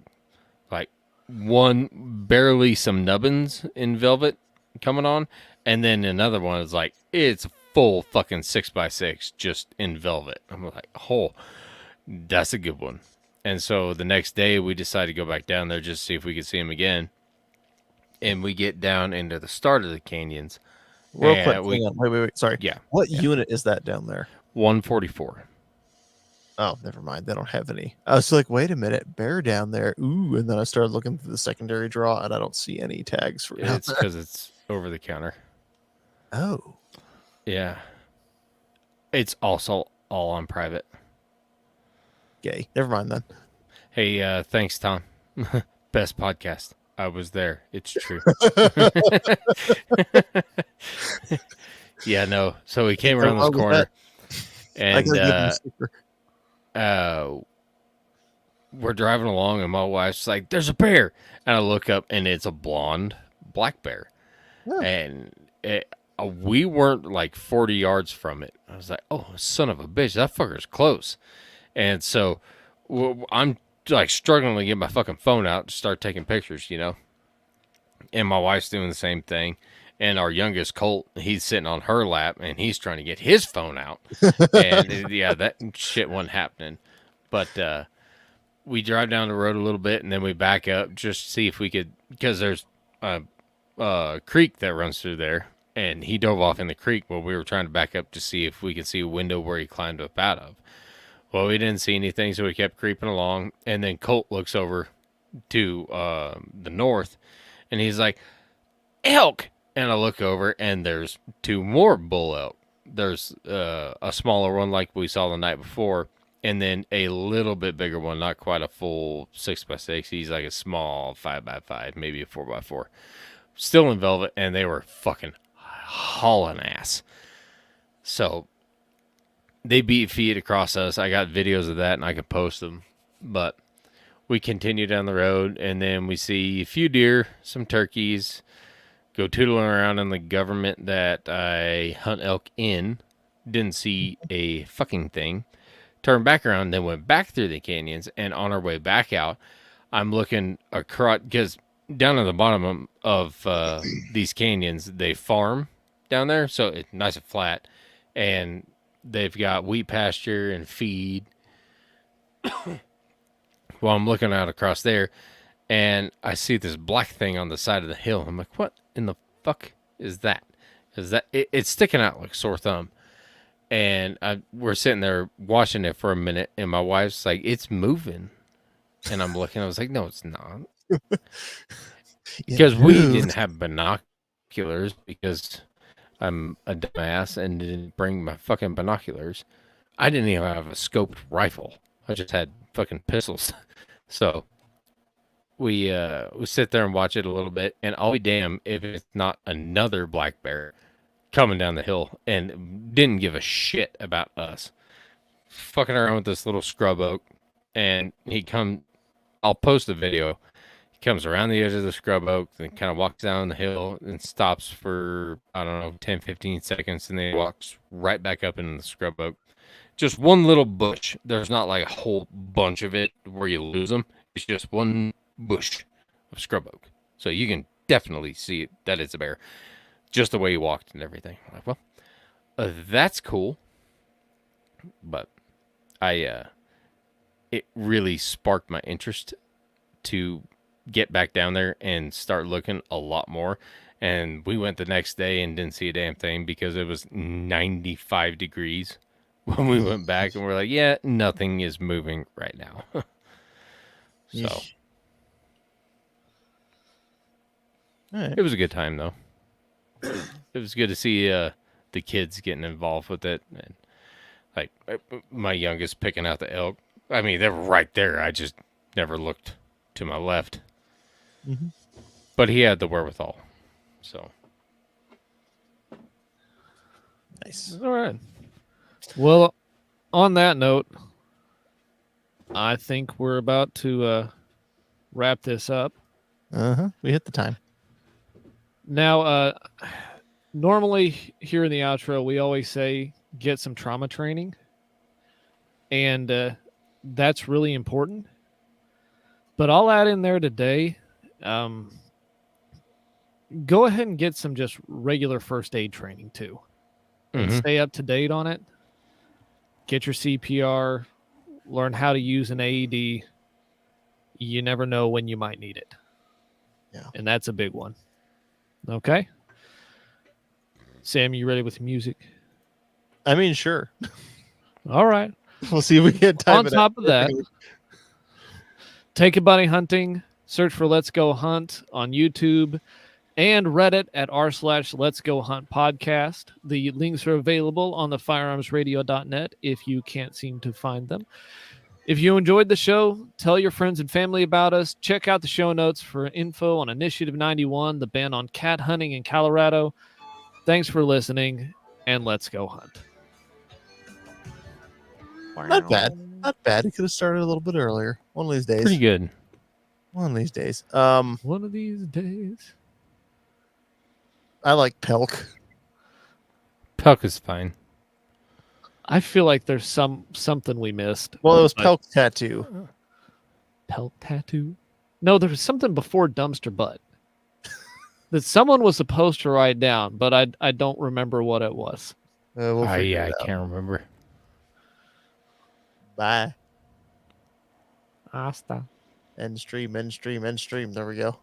like one barely some nubbins in velvet coming on, and then another one is like it's full fucking 6x6 just in velvet. I'm like, oh, that's a good one. And so the next day we decided to go back down there just to see if we could see him again, and we get down into the start of the canyons. Real quick, wait, sorry. Yeah. What unit is that down there? 144. Oh, never mind. They don't have any. I was like, wait a minute, bear down there. Ooh, and then I started looking through the secondary draw, and I don't see any tags for it. It's because it's over the counter. Oh. Yeah. It's also all on private. Gay. Never mind then. Hey, thanks, Tom. Best podcast. I was there. It's true. Yeah, no. So we came around this corner, and we're driving along, and my wife's like, "There's a bear," and I look up, and it's a blonde black bear, and we weren't like 40 yards from it. I was like, "Oh, son of a bitch, that fucker's close," and so I'm like struggling to get my fucking phone out to start taking pictures, and my wife's doing the same thing. And our youngest Colt, he's sitting on her lap, and he's trying to get his phone out. And yeah, that shit wasn't happening. But we drive down the road a little bit, and then we back up just to see if we could, because there's a creek that runs through there, and he dove off in the creek while we were trying to back up to see if we could see a window where he climbed up out of. Well, we didn't see anything, so we kept creeping along, and then Colt looks over to the north, and he's like, elk! And I look over, and there's 2 more bull elk. There's a smaller one like we saw the night before, and then a little bit bigger one, not quite a full 6x6. He's like a small 5x5, maybe a 4x4. Still in velvet, and they were fucking hauling ass. So they beat feet across us. I got videos of that, and I could post them. But we continue down the road, and then we see a few deer, some turkeys, go tootling around in the government that I hunt elk in. Didn't see a fucking thing. Turned back around, then went back through the canyons, and on our way back out, I'm looking across, because down at the bottom of these canyons, they farm down there, so it's nice and flat, and they've got wheat pasture and feed. Well, I'm looking out across there, and I see this black thing on the side of the hill. I'm like, what in the fuck is that? Is that it's sticking out like a sore thumb. And we're sitting there watching it for a minute, and my wife's like, it's moving. And I'm looking, I was like, no, it's not. Because we didn't have binoculars, because I'm a dumbass and didn't bring my fucking binoculars. I didn't even have a scoped rifle. I just had fucking pistols. So we sit there and watch it a little bit, and I'll be damned if it's not another black bear coming down the hill, and didn't give a shit about us. Fucking around with this little scrub oak, and I'll post the video. He comes around the edge of the scrub oak, and kind of walks down the hill and stops for, I don't know, 10, 15 seconds, and then walks right back up into the scrub oak. Just one little bush. There's not like a whole bunch of it where you lose them. It's just one bush of scrub oak. So you can definitely see that it's a bear. Just the way he walked and everything. I'm like, well, that's cool. But it really sparked my interest to get back down there and start looking a lot more. And we went the next day and didn't see a damn thing because it was 95 degrees when we went back, and we're like, yeah, nothing is moving right now. So right. It was a good time, though. It was good to see the kids getting involved with it, and like my youngest picking out the elk. I mean, they were right there. I just never looked to my left. Mm-hmm. But he had the wherewithal. So nice. All right. Well, on that note, I think we're about to wrap this up. We hit the time. Now, normally here in the outro, we always say get some trauma training. And that's really important. But I'll add in there today, go ahead and get some just regular first aid training too. And stay up to date on it. Get your CPR. Learn how to use an AED. You never know when you might need it. Yeah. And that's a big one. Okay. Sam, you ready with music? I mean, sure. All right. We'll see if we get time. On top of that, take a bunny hunting. Search for Let's Go Hunt on YouTube and Reddit at r/Let's Go Hunt podcast. The links are available on the firearmsradio.net if you can't seem to find them. If you enjoyed the show, tell your friends and family about us. Check out the show notes for info on Initiative 91, the ban on cat hunting in Colorado. Thanks for listening, and let's go hunt. Not bad. Not bad. It could have started a little bit earlier. One of these days. pretty good. One of these days. One of these days. I like Pelk. Pelk is fine. I feel like there's something we missed. Well, it was Pelk Tattoo. Pelk Tattoo? No, there was something before Dumpster Butt that someone was supposed to write down, but I don't remember what it was. We'll I can't remember. Bye. Asta. End stream. There we go.